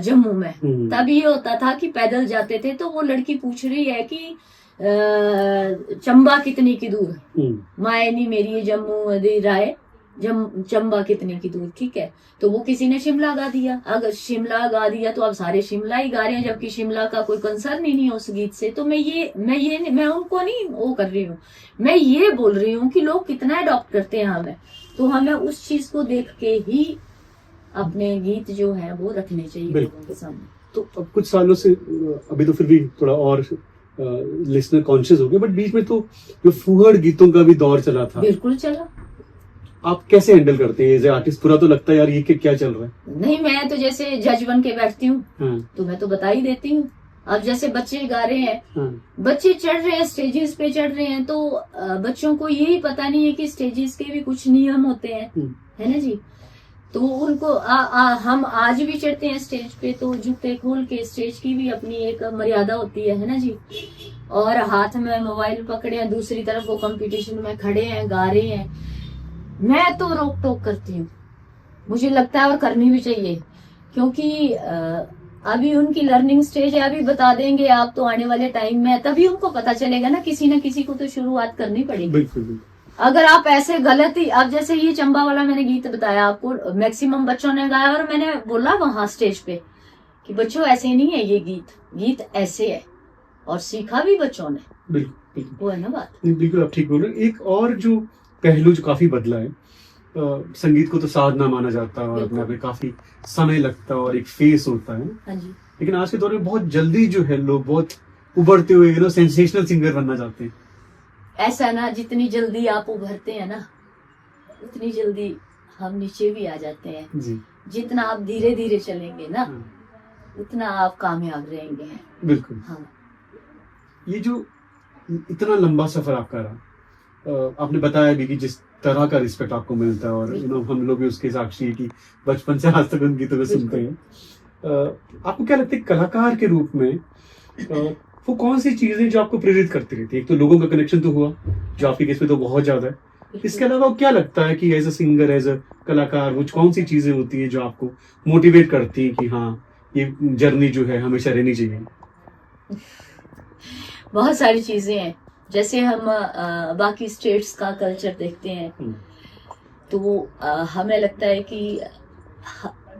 जम्मू में। तब ये होता था कि पैदल जाते थे, तो वो लड़की पूछ रही है कि चंबा कितनी की दूर, माए नी मेरी जम्मू दी राय चंबा कितने की दूर, ठीक है। तो वो किसी ने शिमला गा दिया। अगर शिमला गा दिया तो अब सारे शिमला ही गा रहे हैं, जबकि शिमला का कोई कंसर्न ही नहीं है उस गीत से। तो मैं उनको नहीं वो कर रही हूँ, मैं ये बोल रही हूँ कि लोग कितना अडॉप्ट करते हैं हमें, तो हमें उस चीज को देख के ही अपने गीत जो है वो रखने चाहिए लोगों के सामने। तो अब कुछ सालों से, अभी तो फिर भी थोड़ा और लिसनर कॉन्शियस हो गए, बट बीच में तो जो फूहड़ गीतों का भी दौर चला था। बिल्कुल चला। आप कैसे हैंडल करते हैं एज ए आर्टिस्ट? पूरा तो लगता है यार ये क्या चल रहा है। नहीं, मैं तो जैसे जज बन के बैठती हूँ, हाँ, तो मैं तो बता ही देती हूँ। अब जैसे बच्चे गा रहे हैं, हाँ, बच्चे चढ़ रहे हैं, स्टेजेस पे चढ़ रहे हैं, तो बच्चों को यही पता नहीं है कि स्टेजेस के भी कुछ नियम होते हैं, है ना जी। तो उनको हम आज भी चढ़ते हैं स्टेज पे, तो जूते खोल के, स्टेज की भी अपनी एक मर्यादा होती है ना जी। और हाथ में मोबाइल पकड़े हैं, दूसरी तरफ वो कंपटीशन में खड़े हैं, गा रहे हैं, मैं तो रोक टोक करती हूँ। मुझे लगता है और करनी भी चाहिए, क्योंकि अभी उनकी लर्निंग स्टेज है, अभी बता देंगे आप तो आने वाले टाइम में तभी उनको पता चलेगा ना किसी को तो शुरुआत करनी पड़ेगी। बिल्कुल बिल्कुल। अगर आप ऐसे गलत ही, अब जैसे ये चंबा वाला मैंने गीत बताया आपको, मैक्सिमम बच्चों ने गाया, और मैंने बोला वहां स्टेज पे कि बच्चों ऐसे नहीं है, ये गीत ऐसे है, और सीखा भी बच्चों ने। बिल्कुल बिल्कुल, वो है ना बात। बिल्कुल आप ठीक बोल रहे हैं। एक और जो पहलू जो काफी बदला है, संगीत को तो साधना माना जाता है और अपने आप में काफी समय लगता है और एक फेस होता है। हाँ जी। लेकिन आज के दौर में बहुत जल्दी जो है लोग बहुत उभरते हुए सेंसेशनल सिंगर बनना चाहते हैं। ऐसा ना, जितनी जल्दी आप उभरते हैं ना, उतनी जल्दी हम नीचे भी आ जाते हैं जी। जितना आप धीरे धीरे चलेंगे ना, हाँ, उतना आप कामयाब रहेंगे। बिल्कुल। हाँ। ये जो इतना लंबा सफर आपका रहा, आपने बताया भी कि जिस तरह का रिस्पेक्ट आपको मिलता है, और हम लोग भी उसके साक्षी है कि बचपन से आज तक उन गीतों को सुनते हैं। आपको क्या लगता है कलाकार के रूप में वो कौन सी चीजें जो आपको प्रेरित करती रहती है? एक तो लोगों का कनेक्शन तो हुआ, जो आपके केस में तो बहुत ज्यादा है। इसके अलावा क्या लगता है कि as a singer, as a कलाकार, वो कौन सी चीजें होती है जो आपको मोटिवेट करती है कि हाँ ये जर्नी जो है हमेशा रहनी चाहिए? बहुत सारी चीजें हैं। जैसे हम बाकी स्टेट्स का कल्चर देखते हैं, तो हमें लगता है कि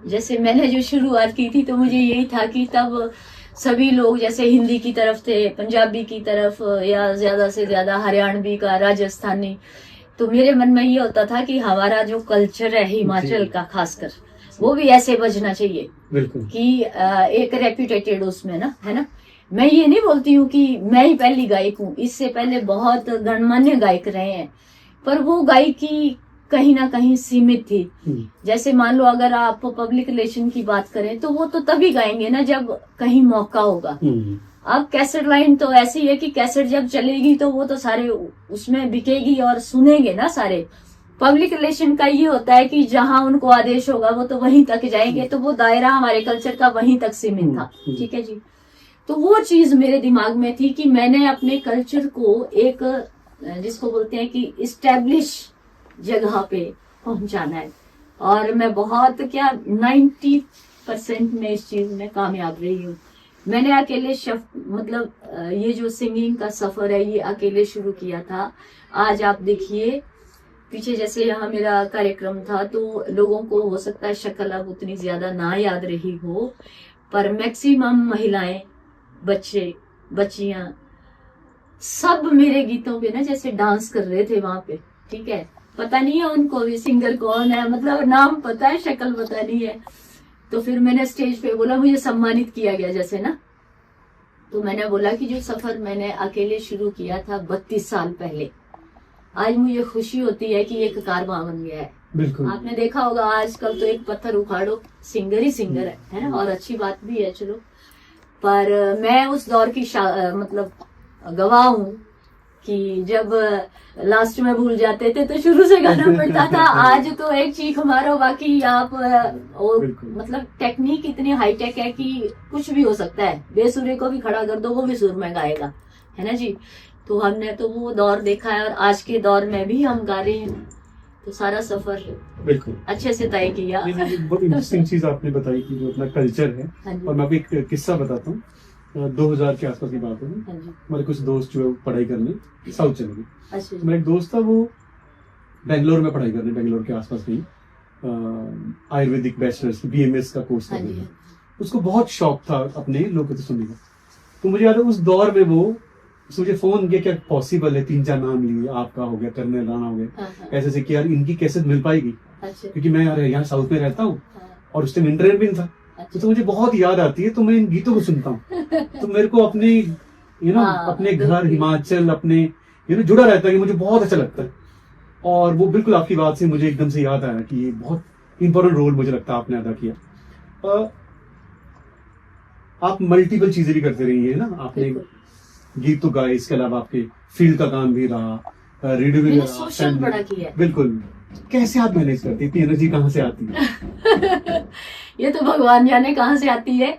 जैसे मैंने जो शुरुआत की थी, तो मुझे यही था कि तब सभी लोग जैसे हिंदी की तरफ थे, पंजाबी की तरफ, या ज्यादा से ज्यादा हरियाणवी का, राजस्थानी। तो मेरे मन में ये होता था कि हमारा जो कल्चर है हिमाचल का खासकर, वो भी ऐसे बजना चाहिए। बिल्कुल। कि एक रेप्यूटेटेड उसमें ना, है ना। मैं ये नहीं बोलती हूँ कि मैं ही पहली गायक हूँ, इससे पहले बहुत गणमान्य गायक रहे हैं, पर वो गायकी कहीं ना कहीं सीमित थी। जैसे मान लो अगर आप पब्लिक रिलेशन की बात करें, तो वो तो तभी गाएंगे ना जब कहीं मौका होगा। अब कैसेट लाइन तो ऐसी है कि कैसेट जब चलेगी तो वो तो सारे उसमें बिकेगी और सुनेंगे ना सारे। पब्लिक रिलेशन का ये होता है कि जहां उनको आदेश होगा वो तो वहीं तक जाएंगे, तो वो दायरा हमारे कल्चर का वहीं तक सीमित था। ठीक है जी। तो वो चीज मेरे दिमाग में थी कि मैंने अपने कल्चर को एक, जिसको बोलते हैं कि इस्टेब्लिश जगह पे पहुंचाना है, और मैं बहुत 90% में इस चीज में कामयाब रही हूँ। मैंने अकेले मतलब ये जो सिंगिंग का सफर है, ये अकेले शुरू किया था। आज आप देखिए पीछे, जैसे यहाँ मेरा कार्यक्रम था, तो लोगों को हो सकता है शक्ल अब उतनी ज्यादा ना याद रही हो, पर मैक्सिमम महिलाएं, बच्चे, बच्चियां सब मेरे गीतों पे ना जैसे डांस कर रहे थे वहां पे। ठीक है, पता नहीं है उनको भी सिंगर कौन है, मतलब नाम पता है, शक्ल पता नहीं है। तो फिर मैंने स्टेज पे बोला, मुझे सम्मानित किया गया जैसे ना, तो मैंने बोला कि जो सफर मैंने अकेले शुरू किया था 32 साल पहले, आज मुझे खुशी होती है कि एक कारवां बन गया है। बिल्कुल। आपने देखा होगा आजकल तो एक पत्थर उखाड़ो सिंगर ही सिंगर है ना, और अच्छी बात भी है चलो। पर मैं उस दौर की मतलब गवाह हूँ कि जब लास्ट में भूल जाते थे तो शुरू से गाना पड़ता था। आज तो एक चीख मारो, बाकी आप मतलब टेक्निक इतनी हाईटेक है कि कुछ भी हो सकता है। बेसुरे को भी खड़ा कर दो, वो भी सुर में गाएगा, है ना जी। तो हमने तो वो दौर देखा है, और आज के दौर में भी हम गा रहे हैं। तो सारा सफर बिल्कुल अच्छे से तय किया। बहुत इंटरेस्टिंग चीज आपने बताई कि जो अपना कल्चर है। और मैं भी एक किस्सा बताता हूँ। 2000 के आसपास की बात है। हमारे कुछ दोस्त जो है पढ़ाई करने साउथ चले गए। अच्छा। मेरा एक दोस्त था, वो बेंगलोर में पढ़ाई करने, बेंगलोर के आसपास में आयुर्वेदिक बैचलर्स BMS का कोर्स करने का। उसको बहुत शौक था अपने लोकगीत सुनने का। तो मुझे याद है उस दौर में वो मुझे फोन किया, क्या पॉसिबल है, 3-4 नाम लिए, आपका हो गया, कर्नल राणा हो गया, ऐसे से कि यार इनकी कैसेट मिल पाएगी। अच्छा। क्योंकि मैं यार यहाँ साउथ में रहता हूँ और उस टाइम इंटरनेट भी नहीं था। अच्छा। तो मुझे बहुत याद आती है, तो मैं इन गीतों को सुनता हूँ तो मेरे को अपने अपने घर हिमाचल, अपने जुड़ा रहता है कि मुझे बहुत अच्छा लगता है। और वो बिल्कुल आपकी बात से मुझे एकदम से याद आया कि ये बहुत इंपॉर्टेंट रोल मुझे लगता है आपने अदा किया। आप मल्टीपल चीजें भी करते रही है ना, आपने बिल्कुल। गीत तो गाए, इसके अलावा आपके फील्ड का काम भी रहा, रेडियो भी मैंने रहा, सोशल family- बड़ा किया है। बिल्कुल। कैसे आप मैनेज करती हैं? इतनी एनर्जी कहाँ से आती है? ये तो भगवान जाने कहाँ से आती है।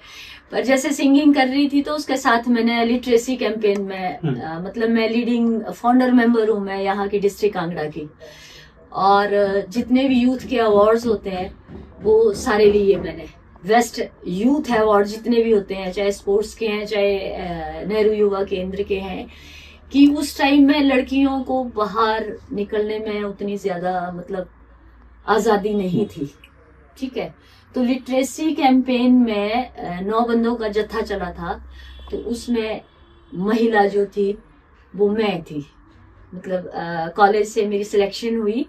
पर जैसे सिंगिंग कर रही थी तो उसके साथ मैंने लिटरेसी कैंपेन में मतलब मैं लीडिंग फाउंडर मेंबर हूँ मैं यहाँ की डिस्ट्रिक्ट कांगड़ा की, और जितने भी यूथ के अवार्ड्स होते हैं वो सारे लिए मैंने। वेस्ट यूथ अवार्ड जितने भी होते हैं, चाहे स्पोर्ट्स के हैं चाहे नेहरू युवा केंद्र के हैं, कि उस टाइम में लड़कियों को बाहर निकलने में उतनी ज्यादा मतलब आजादी नहीं थी। ठीक है, तो लिटरेसी कैंपेन में 9 बंदों का जत्था चला था, तो उसमें महिला जो थी वो मैं थी। मतलब कॉलेज से मेरी सिलेक्शन हुई,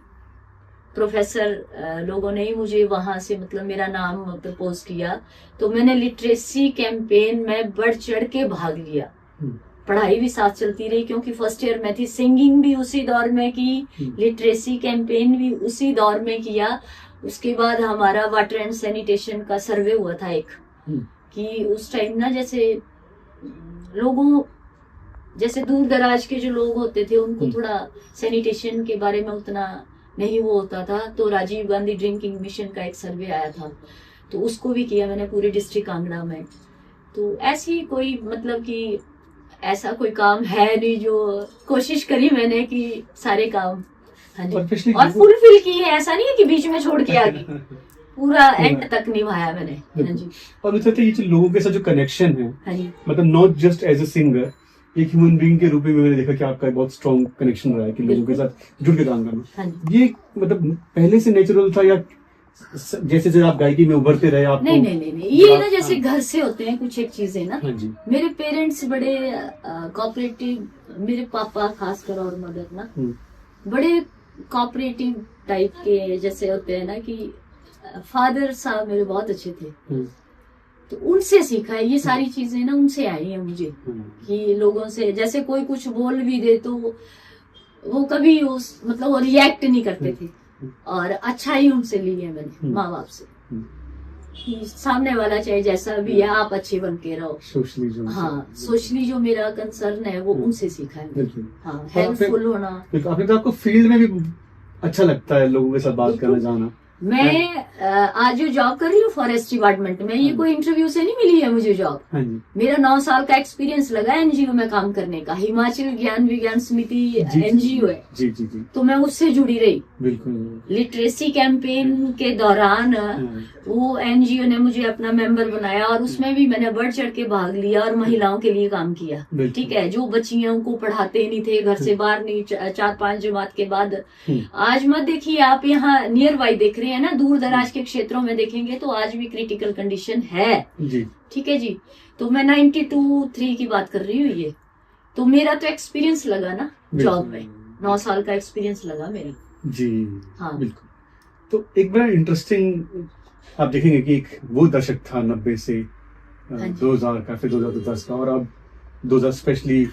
प्रोफेसर लोगों ने ही मुझे वहां से मतलब मेरा नाम प्रपोज किया, तो मैंने लिटरेसी कैंपेन में बढ़ चढ़ के भाग लिया। पढ़ाई भी साथ चलती रही क्योंकि फर्स्ट ईयर में थी, सिंगिंग भी उसी दौर में की, लिटरेसी कैंपेन भी उसी दौर में किया। उसके बाद हमारा वाटर एंड सैनिटेशन का सर्वे हुआ था एक, कि उस टाइम ना जैसे लोगों जैसे दूर दराज के जो लोग होते थे उनको थोड़ा सैनिटेशन के बारे में उतना नहीं वो होता था, तो राजीव गांधी ड्रिंकिंग मिशन का एक सर्वे आया था, तो उसको भी किया मैंने पूरे डिस्ट्रिक्ट कांगड़ा में। तो ऐसी कोई मतलब कि ऐसा कोई काम है नहीं, जो कोशिश करी मैंने कि सारे काम हाँ जी और फुलफिल की है। ऐसा नहीं है कि बीच में छोड़ के आ गई, पूरा एंड तक निभाया मैंने। हाँ जी। और मुझे लगता है ये जो लोगों के साथ जो कनेक्शन है, हाँ जी, मतलब not just as a singer, एक ह्यूमन बीइंग के रूप में मैंने देखा कि आपका बहुत स्ट्रॉन्ग कनेक्शन रहा है कि लोगों के साथ जुड़ के काम करना। हाँ जी। ये मतलब पहले से नेचुरल था या जैसे जैसे आप गायकी में उभरते रहे आपको? नहीं नहीं नहीं, नहीं। ये ना जैसे घर से होते हैं कुछ एक चीजें ना। हाँ जी। मेरे पेरेंट्स बड़े कोऑपरेटिव, मेरे पापा खासकर और मदर ना बड़े कोऑपरेटिव टाइप के जैसे होते हैं ना, कि फादर साहब मेरे बहुत अच्छे थे, तो उनसे सीखा है ये सारी चीजें ना, उनसे आई है मुझे। कि लोगों से जैसे कोई कुछ बोल भी दे तो वो कभी उस मतलब वो रिएक्ट नहीं करते थे, और अच्छा ही उनसे ली है मैंने माँ बाप से, कि सामने वाला चाहे जैसा भी है आप अच्छे बन के रहो। सोशली जो सोशली जो मेरा कंसर्न है वो उनसे सीखा है। हाँ, हेल्पफुल होना। आपने तो आपको फील्ड में भी अच्छा लगता है लोगों के साथ बात करना जाना। मैं आज जो जॉब कर रही हूँ फॉरेस्ट डिपार्टमेंट में, ये कोई इंटरव्यू से नहीं मिली है मुझे जॉब। मेरा 9 साल का एक्सपीरियंस लगा एनजीओ में काम करने का। हिमाचल ज्ञान विज्ञान समिति एनजीओ है, जी जी जी, तो मैं उससे जुड़ी रही। बिल्कुल। लिटरेसी कैंपेन के दौरान वो एनजीओ ने मुझे अपना मेंबर बनाया, और उसमें भी मैंने बढ़ चढ़ के भाग लिया और महिलाओं के लिए काम किया। ठीक है, जो बच्चियों को पढ़ाते नहीं थे, घर से बाहर नहीं, 4-5 जमात के बाद। आज मत देखिए आप यहाँ नियर बाई देख रहे हैं ना, दूर दराज के क्षेत्रों में देखेंगे तो आज भी क्रिटिकल कंडीशन है जी। ठीक है जी, तो मैं 92-3 की बात कर रही हूँ ये, तो मेरा तो एक्सपीरियंस लगा ना जॉब में, 9 साल का एक्सपीरियंस लगा मेरा जी। हाँ बिल्कुल। तो एक बड़ा इंटरेस्टिंग आप देखेंगे कि एक वो दशक था 90 से 2000 का, फिर 2010 का, और अब 2000 स्पेशली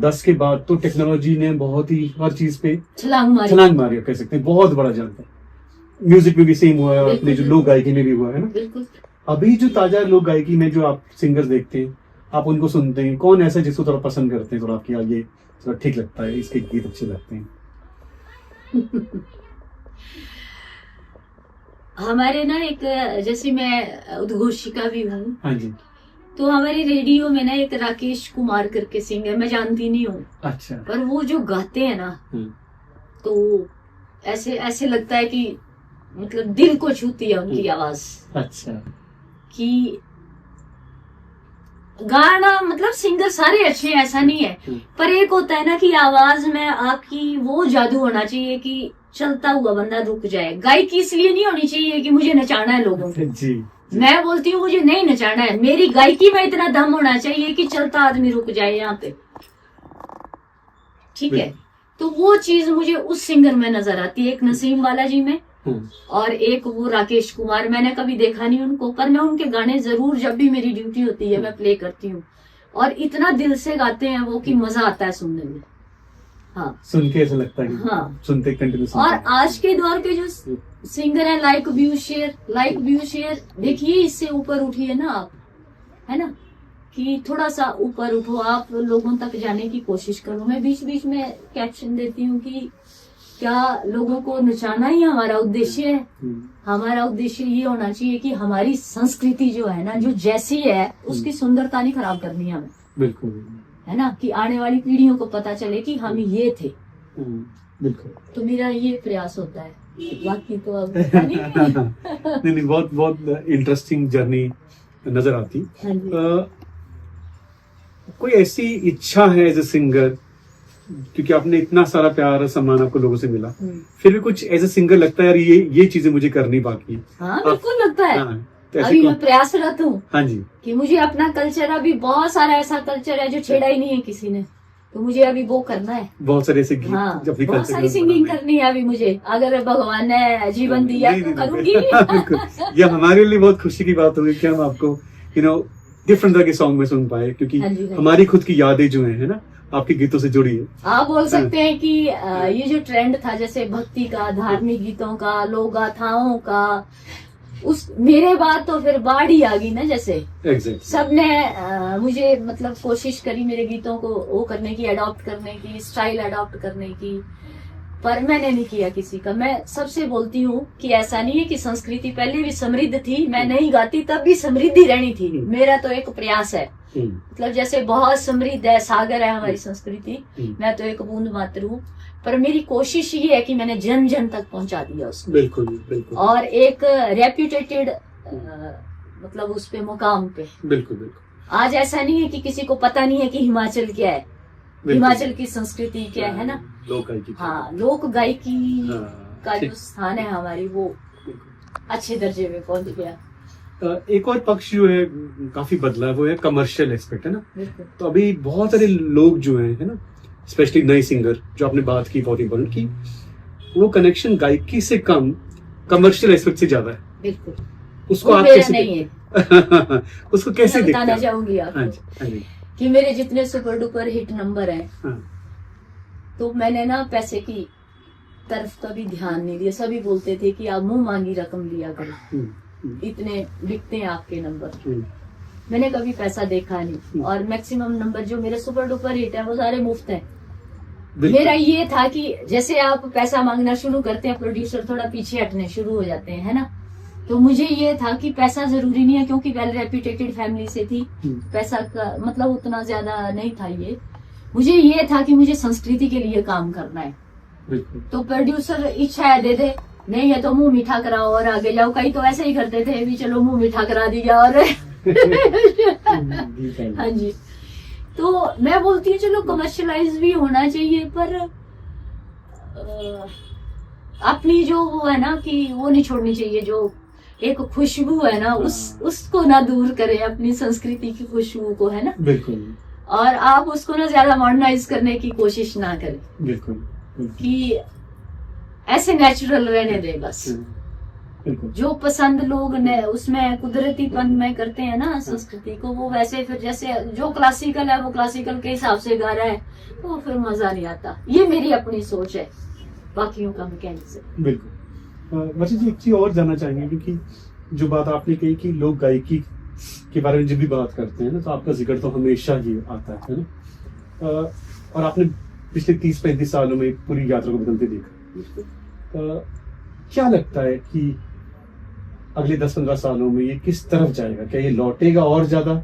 10 के बाद तो टेक्नोलॉजी ने बहुत ही हर चीज पे छलांग मारी कह सकते हैं, बहुत बड़ा जंप है। म्यूजिक में भी सेम हुआ है और अपने जो लोक गायकी में भी हुआ है ना। बिल्कुल। अभी जो ताजा लोक गायकी में जो आप सिंगर्स देखते हैं, आप उनको सुनते हैं, कौन ऐसा जिसको थोड़ा पसंद करते हैं, थोड़ा आपकी ये थोड़ा ठीक लगता है, इसके गीत अच्छे लगते हैं? हमारे ना एक जैसे मैं उद्घोषिका भी हूँ। हाँ जी। तो हमारे रेडियो में ना एक राकेश कुमार करके सिंगर, मैं जानती नहीं हूँ। अच्छा। पर वो जो गाते हैं ना, तो ऐसे ऐसे लगता है कि मतलब दिल को छूती है उनकी आवाज। अच्छा। कि गाना मतलब सिंगर सारे अच्छे हैं ऐसा नहीं है, पर एक होता है ना कि आवाज में आपकी वो जादू होना चाहिए कि चलता हुआ बंदा रुक जाए। गायकी इसलिए नहीं होनी चाहिए कि मुझे नचाना है लोगों को जी। मैं बोलती हूँ मुझे नहीं नचाना है, मेरी गायकी में इतना दम होना चाहिए कि चलता आदमी रुक जाए यहाँ पे। ठीक है, तो वो चीज मुझे उस सिंगर में नजर आती है, एक नसीम बालाजी में और एक वो राकेश कुमार। मैंने कभी देखा नहीं उनको, पर मैं उनके गाने जरूर जब भी मेरी ड्यूटी होती है मैं प्ले करती हूँ, और इतना दिल से गाते हैं वो कि मजा आता है सुनने में। हाँ सुन के ऐसा लगता है कि हाँ। सुनते कंटिन्यू। और आज के दौर के जो सिंगर है लाइक व्यू शेयर देखिए, इससे ऊपर उठिए ना आप, है ना, कि थोड़ा सा ऊपर उठो, आप लोगों तक जाने की कोशिश करो। मैं बीच बीच में कैप्शन देती हूँ कि क्या लोगों को नचाना ही हमारा उद्देश्य है? हमारा उद्देश्य ये होना चाहिए कि हमारी संस्कृति जो है ना, जो जैसी है उसकी सुंदरता नहीं खराब करनी है हमें, बिल्कुल, है ना, कि आने वाली पीढ़ियों को पता चले कि हम ये थे। बिल्कुल। तो मेरा ये प्रयास होता है, बाकी तो अब नहीं, बहुत बहुत इंटरेस्टिंग जर्नी नजर आती। हाँ जी। कोई ऐसी इच्छा है एज ए सिंगर, क्योंकि आपने इतना सारा प्यार और सम्मान आपको लोगों से मिला, फिर भी कुछ एज ए सिंगर लगता है यार ये चीजें मुझे करनी बाकी है? हाँ बिल्कुल लगता है। हाँ, तो अभी मैं प्रयासरत हूँ। हाँ जी। कि मुझे अपना कल्चर, अभी बहुत सारा ऐसा कल्चर है जो छेड़ा ही नहीं है किसी ने, तो मुझे अभी वो करना है। बहुत सारे ऐसे गीत हाँ, अपनी बहुत culture सारी में सिंगिंग बनाने। करनी है अभी मुझे, अगर भगवान ने जीवन दिया नहीं, तो नहीं, करूंगी। बिल्कुल। ये हमारे लिए बहुत खुशी की बात होगी कि हम आपको डिफरेंट तरह के सॉन्ग में सुन पाए, क्योंकि हाँ जी, हाँ जी। हमारी खुद की यादें जो है ना, आपके गीतों से जुड़ी है। आप बोल सकते हैं कि ये जो ट्रेंड था, जैसे भक्ति का, धार्मिक गीतों का, लोक गाथाओं का, उस मेरे बाद तो फिर बाढ़ ही आ गई ना, जैसे एग्जैक्ट। सबने मुझे मतलब कोशिश करी मेरे गीतों को वो करने की, अडॉप्ट करने की, स्टाइल अडॉप्ट करने की, पर मैंने नहीं किया किसी का। मैं सबसे बोलती हूँ कि ऐसा नहीं है कि संस्कृति पहले भी समृद्ध थी, मैं नहीं गाती तब भी समृद्धि रहनी थी। मेरा तो एक प्रयास है, मतलब जैसे बहुत समृद्ध है, सागर है हमारी संस्कृति, मैं तो एक बूंद मात्र हूँ, पर मेरी कोशिश ये है कि मैंने जन जन तक पहुंचा दिया उसको। बिल्कुल बिल्कुल। और एक रेप्यूटेटेड मतलब उस पे मुकाम पे। बिल्कुल बिल्कुल। आज ऐसा नहीं है कि किसी को पता नहीं है कि हिमाचल क्या है, हिमाचल की संस्कृति क्या है ना। लोक गायकी। हाँ, लोक गायकी हाँ, का जो ठीक। स्थान है हमारी, वो अच्छे दर्जे में पहुंच गया। एक और पक्ष जो है काफी बदला है, वो है कमर्शियल एस्पेक्ट, है ना। बिल्कुल। तो अभी बहुत सारे लोग जो हैं, है ना, स्पेशली नए सिंगर, जो आपने बात की बहुत इंपॉर्टेंट, की वो कनेक्शन गायकी से कम कमर्शियल एस्पेक्ट से ज्यादा है। बिल्कुल, उसको वो आप मेरा कैसे नहीं है। उसको कैसे मैं देखते बताना हैं? चाहूंगी हाँ आपको जी, हाँ जी। कि मेरे जितने सुपर डुपर हिट नंबर हैं, हाँ, तो मैंने ना पैसे की तरफ कभी ध्यान नहीं दिया। सभी बोलते थे कि आप मुंह मांगी रकम लिया करो, इतने बिकते हैं आपके नंबर। मैंने कभी पैसा देखा नहीं, और मैक्सिमम नंबर जो मेरे सुपर डुपर हिट है वो सारे मुफ्त है। मेरा ये था कि जैसे आप पैसा मांगना शुरू करते हैं, प्रोड्यूसर थोड़ा पीछे हटने शुरू हो जाते हैं, है ना। तो मुझे ये था कि पैसा जरूरी नहीं है, क्योंकि वेल रेप्यूटेटेड फैमिली से थी, पैसा का मतलब उतना ज्यादा नहीं था। ये मुझे ये था कि मुझे संस्कृति के लिए काम करना है। तो प्रोड्यूसर इच्छा है दे दे, नहीं है तो मुंह मीठा कराओ और आगे जाओ। कई तो ऐसे ही करते थे, भी चलो मुंह मीठा करा दिया और हाँ जी। तो मैं बोलती हूँ चलो कमर्शलाइज भी होना चाहिए, पर अपनी जो वो है ना कि वो नहीं छोड़नी चाहिए, जो एक खुशबू है ना, उसको ना दूर करें, अपनी संस्कृति की खुशबू को, है ना। बिल्कुल। और आप उसको ना ज्यादा मॉडर्नाइज करने की कोशिश ना करें। बिल्कुल। कि ऐसे नेचुरल रहने दे बस। जो पसंद लोग ने उसमें कुदरतीपन में करते हैं ना संस्कृति को, वो वैसे फिर जैसे जो क्लासिकल है वो क्लासिकल के हिसाब से गा रहा है, तो फिर मजा नहीं आता। ये मेरी अपनी सोच है, बाकियों का मैं कह नहीं सकती। बिल्कुल। वैसे जी एक चीज और जानना चाहेंगे, क्योंकि जो बात आपने कही कि लोग गायकी के बारे में जब भी बात करते हैं ना, तो आपका जिक्र तो हमेशा ही आता है ना। और आपने पिछले 30-35 सालों में पूरी यात्रा को बदलते देखा। क्या लगता है कि अगले 10-15 सालों में ये किस तरफ जाएगा? क्या ये लौटेगा और ज्यादा?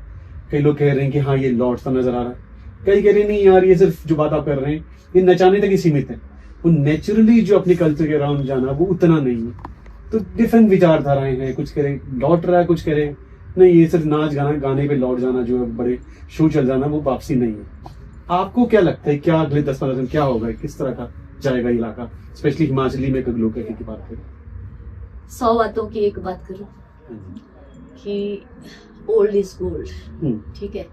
कई लोग कह रहे हैं कि हाँ ये लौटता नजर आ रहा है, कई कह रहे हैं नहीं यार ये सिर्फ जो बात आप कर रहे हैं ये नचाने तक ही सीमित है, वो नेचुरली जो अपने कल्चर के अराउंड जाना वो उतना नहीं है। तो डिफरेंट विचारधाराएं हैं, कुछ कह रहे लौट रहा है, कुछ कह रहे नहीं ये सिर्फ नाच गाना गाने पे लौट जाना, जो है बड़े शो चल जाना, वो वापसी नहीं है। आपको क्या लगता है, क्या अगले 10-15 दिन क्या होगा, किस तरह का जाएगा इलाका, स्पेशली हिमाचली में लोग की बात करें? 100 बातों की एक बात करूं कि ओल्ड इज गोल्ड, ठीक है,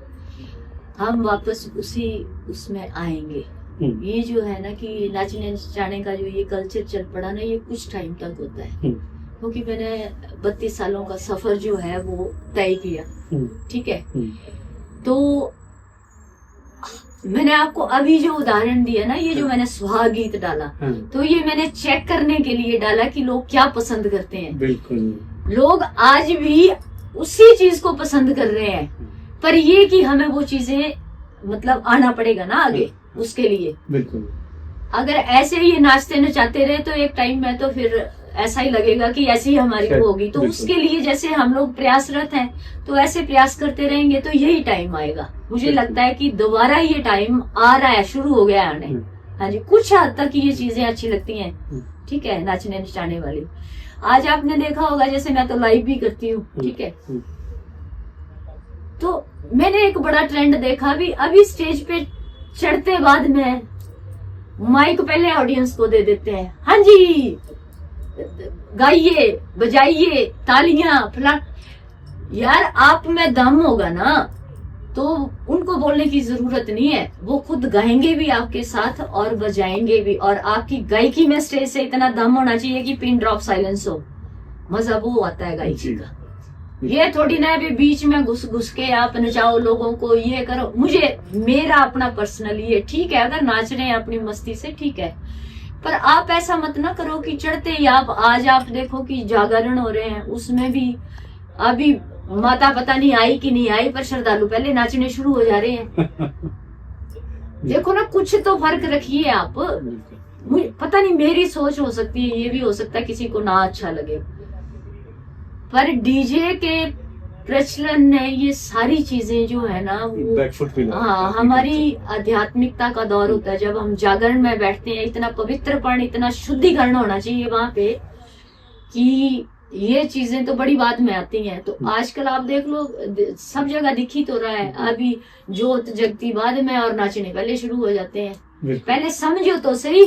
हम वापस उसी उसमें आएंगे। ये जो है ना कि नाचने जाने का जो ये कल्चर चल पड़ा ना, ये कुछ टाइम तक होता है, क्योंकि मैंने 32 सालों का सफर जो है वो तय किया, ठीक है। तो मैंने आपको अभी जो उदाहरण दिया ना, ये जो मैंने सुहाग गीत डाला, हाँ, तो ये मैंने चेक करने के लिए डाला कि लोग क्या पसंद करते हैं। बिल्कुल। लोग आज भी उसी चीज को पसंद कर रहे हैं, पर ये कि हमें वो चीजें मतलब आना पड़ेगा ना आगे, उसके लिए। बिल्कुल। अगर ऐसे ही नाचते नचाते रहे तो एक टाइम में तो फिर ऐसा ही लगेगा कि ऐसी ही हमारी वो होगी। तो बिल्कुल। उसके लिए जैसे हम लोग प्रयासरत हैं, तो ऐसे प्रयास करते रहेंगे तो यही टाइम आएगा। मुझे बिल्कुल। लगता है कि दोबारा ये टाइम आ रहा है, शुरू हो गया आने। हाँ जी, कुछ हद तक ये चीजें अच्छी लगती हैं, ठीक है, नाचने नचाने वाली। आज आपने देखा होगा, जैसे मैं तो लाइव भी करती हूँ, ठीक है, तो मैंने एक बड़ा ट्रेंड देखा भी, अभी स्टेज पे चढ़ते बाद में माइक पहले ऑडियंस को दे देते हैं, हाँ जी गाइए बजाइए तालियां फला। यार आप में दम होगा ना तो उनको बोलने की जरूरत नहीं है, वो खुद गाएंगे भी आपके साथ और बजाएंगे भी। और आपकी गायकी में स्टेज से इतना दम होना चाहिए कि पिन ड्रॉप साइलेंस हो, मजा वो आता है गायकी का। ये थोड़ी ना अभी बीच में घुस घुस के आप नचाओ लोगों को, ये करो। मुझे मेरा अपना पर्सनली ये ठीक है, अगर नाच रहे हैं अपनी मस्ती से ठीक है, पर आप ऐसा मत ना करो कि चढ़ते ही आप, आज आप देखो कि जागरण हो रहे हैं, उसमें भी अभी माता पता नहीं आई कि नहीं आई, पर श्रद्धालु पहले नाचने शुरू हो जा रहे हैं। देखो ना, कुछ तो फर्क रखिए आप। मुझे पता नहीं, मेरी सोच हो सकती है, ये भी हो सकता है किसी को ना अच्छा लगे, पर डीजे के प्रचलन ने ये सारी चीजें जो है ना वो, हाँ, हमारी आध्यात्मिकता का दौर होता है जब हम जागरण में बैठते हैं। इतना पवित्रपन, इतना शुद्धिकरण होना चाहिए वहां पे कि ये चीजें तो बड़ी बाद में आती हैं। तो आजकल आप देख लो, सब जगह दिख ही तो रहा है, अभी जोत जगती बाद में और नाचने पहले शुरू हो जाते हैं। पहले समझो तो सही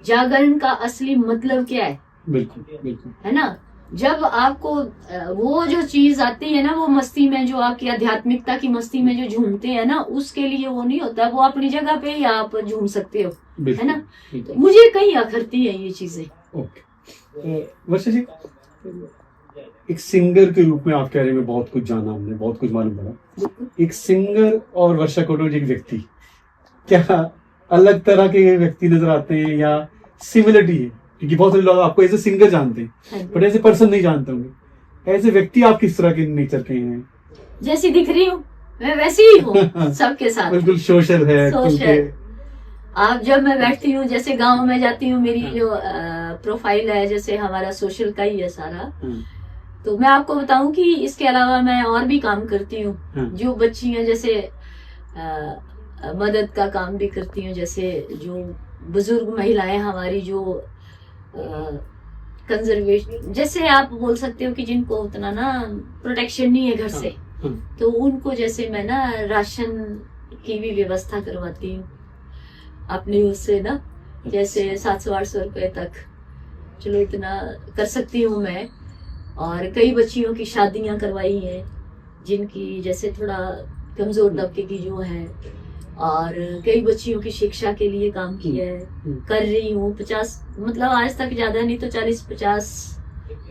जागरण का असली मतलब क्या है। बिल्कुल बिल्कुल, है ना, जब आपको वो जो चीज आती है ना, वो मस्ती में जो आपकी आध्यात्मिकता की मस्ती में जो झूमते हैं ना, उसके लिए वो नहीं होता, वो अपनी जगह पे ही आप झूम सकते हो, है ना। तो मुझे कहीं अखरती है ये चीजें। ओके, वर्षा जी, एक सिंगर के रूप में आप कह रहे हैं, बहुत कुछ जाना हमने, बहुत कुछ मालूम पड़ा। एक सिंगर और वर्षा कोटवाल जी, एक व्यक्ति, क्या अलग तरह के व्यक्ति नजर आते हैं या सिमिलरिटी है? क्योंकि बहुत सारे लोग आपको एज ए सिंगर जानते हैं, बट एज ए पर्सन नहीं जानते होंगे। एज ए व्यक्ति आप किस तरह के नेचर के हैं? जैसी दिख रही हूँ मैं वैसी ही हूँ सबके साथ। बिल्कुल सोशल है, सोशल। आप जब मैं बैठती हूँ, जैसे गांव में जाती हूँ, मेरी जो प्रोफाइल है, जैसे हमारा सोशल का ही है सारा, तो मैं आपको बताऊं कि इसके अलावा मैं और भी काम करती हूँ। जो बच्चियां, जैसे मदद का काम भी करती हूँ, जैसे जो बुजुर्ग महिलाएं हमारी जो कंजर्वेशन, जैसे आप बोल सकते हो कि जिनको उतना ना प्रोटेक्शन नहीं है घर से, तो उनको जैसे मैं ना राशन की भी व्यवस्था करवाती हूँ अपनी उससे ना, जैसे 700-800 रुपए तक, चलो इतना कर सकती हूँ मैं। और कई बच्चियों की शादियां करवाई हैं जिनकी जैसे थोड़ा कमजोर तबके की जो है, और कई बच्चियों की शिक्षा के लिए काम किया है, कर रही हूँ। 50, मतलब आज तक ज्यादा नहीं तो 40-50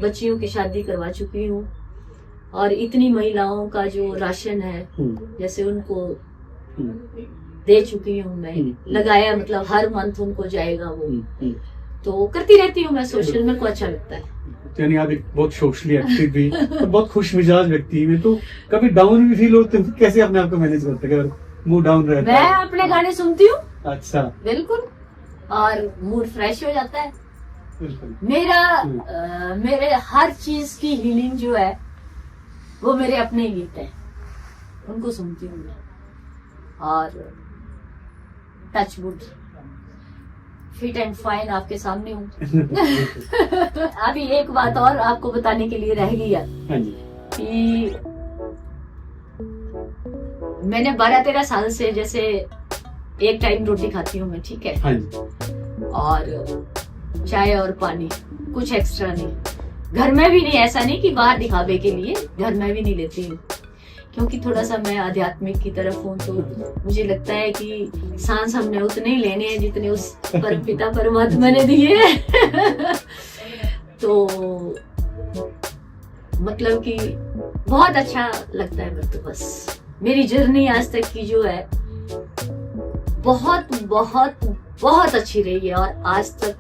बच्चियों की शादी करवा चुकी हूँ। और इतनी महिलाओं का जो राशन है, जैसे उनको दे चुकी हूँ मैं, लगाया, मतलब हर मंथ उनको जाएगा वो। तो करती रहती हूँ मैं सोशल, मेरे को अच्छा लगता है। यानी आप एक बहुत सोशली एक्टिव भी और बहुत खुश मिजाज व्यक्ति में, तो कभी डाउन भी फील होते हैं? कैसे अपने आप को मैनेज करते हैं अगर मूड डाउन रहता है? मैं अपने गाने सुनती हूँ। अच्छा, बिल्कुल, और मूड फ्रेश हो जाता है। बिल्कुल। मेरे हर चीज की हीलिंग जो है वो मेरे अपने गीत है, उनको सुनती हूँ मैं। और touch wood, fit and fine आपके सामने हूँ। अभी एक बात और आपको बताने के लिए रह गई है कि मैंने 12-13 साल से जैसे एक टाइम रोटी खाती हूँ मैं, ठीक है, और चाय और पानी, कुछ एक्स्ट्रा नहीं। घर में भी नहीं, ऐसा नहीं कि बाहर दिखावे के लिए, घर में भी नहीं लेती हूँ, क्योंकि थोड़ा सा मैं आध्यात्मिक की तरफ हूँ। तो मुझे लगता है कि सांस हमने उतने ही लेने हैं जितने उस परमपिता परमात्मा ने दिए हैं। तो मतलब कि बहुत अच्छा लगता है मेरे को। बस मेरी जर्नी आज तक की जो है बहुत बहुत बहुत अच्छी रही है। और आज तक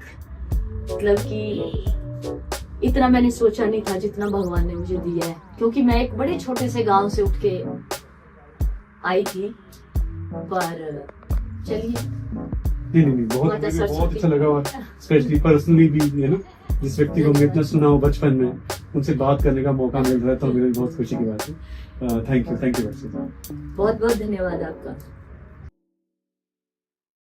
मतलब कि इतना मैंने सोचा नहीं था जितना भगवान ने मुझे दिया है, क्योंकि मैं एक बड़े छोटे से गांव से उठ के आई थी। पर चलिए, नहीं, बहुत अच्छा लगा। और स्पेशली पर्सनली भी है ना, जिस व्यक्ति को मैं इतना सुना हो बचपन में, उनसे बात करने का मौका मिल रहा है, तो मेरे लिए बहुत खुशी की बात है। थैंक यू वर्षा। बहुत बहुत धन्यवाद आपका।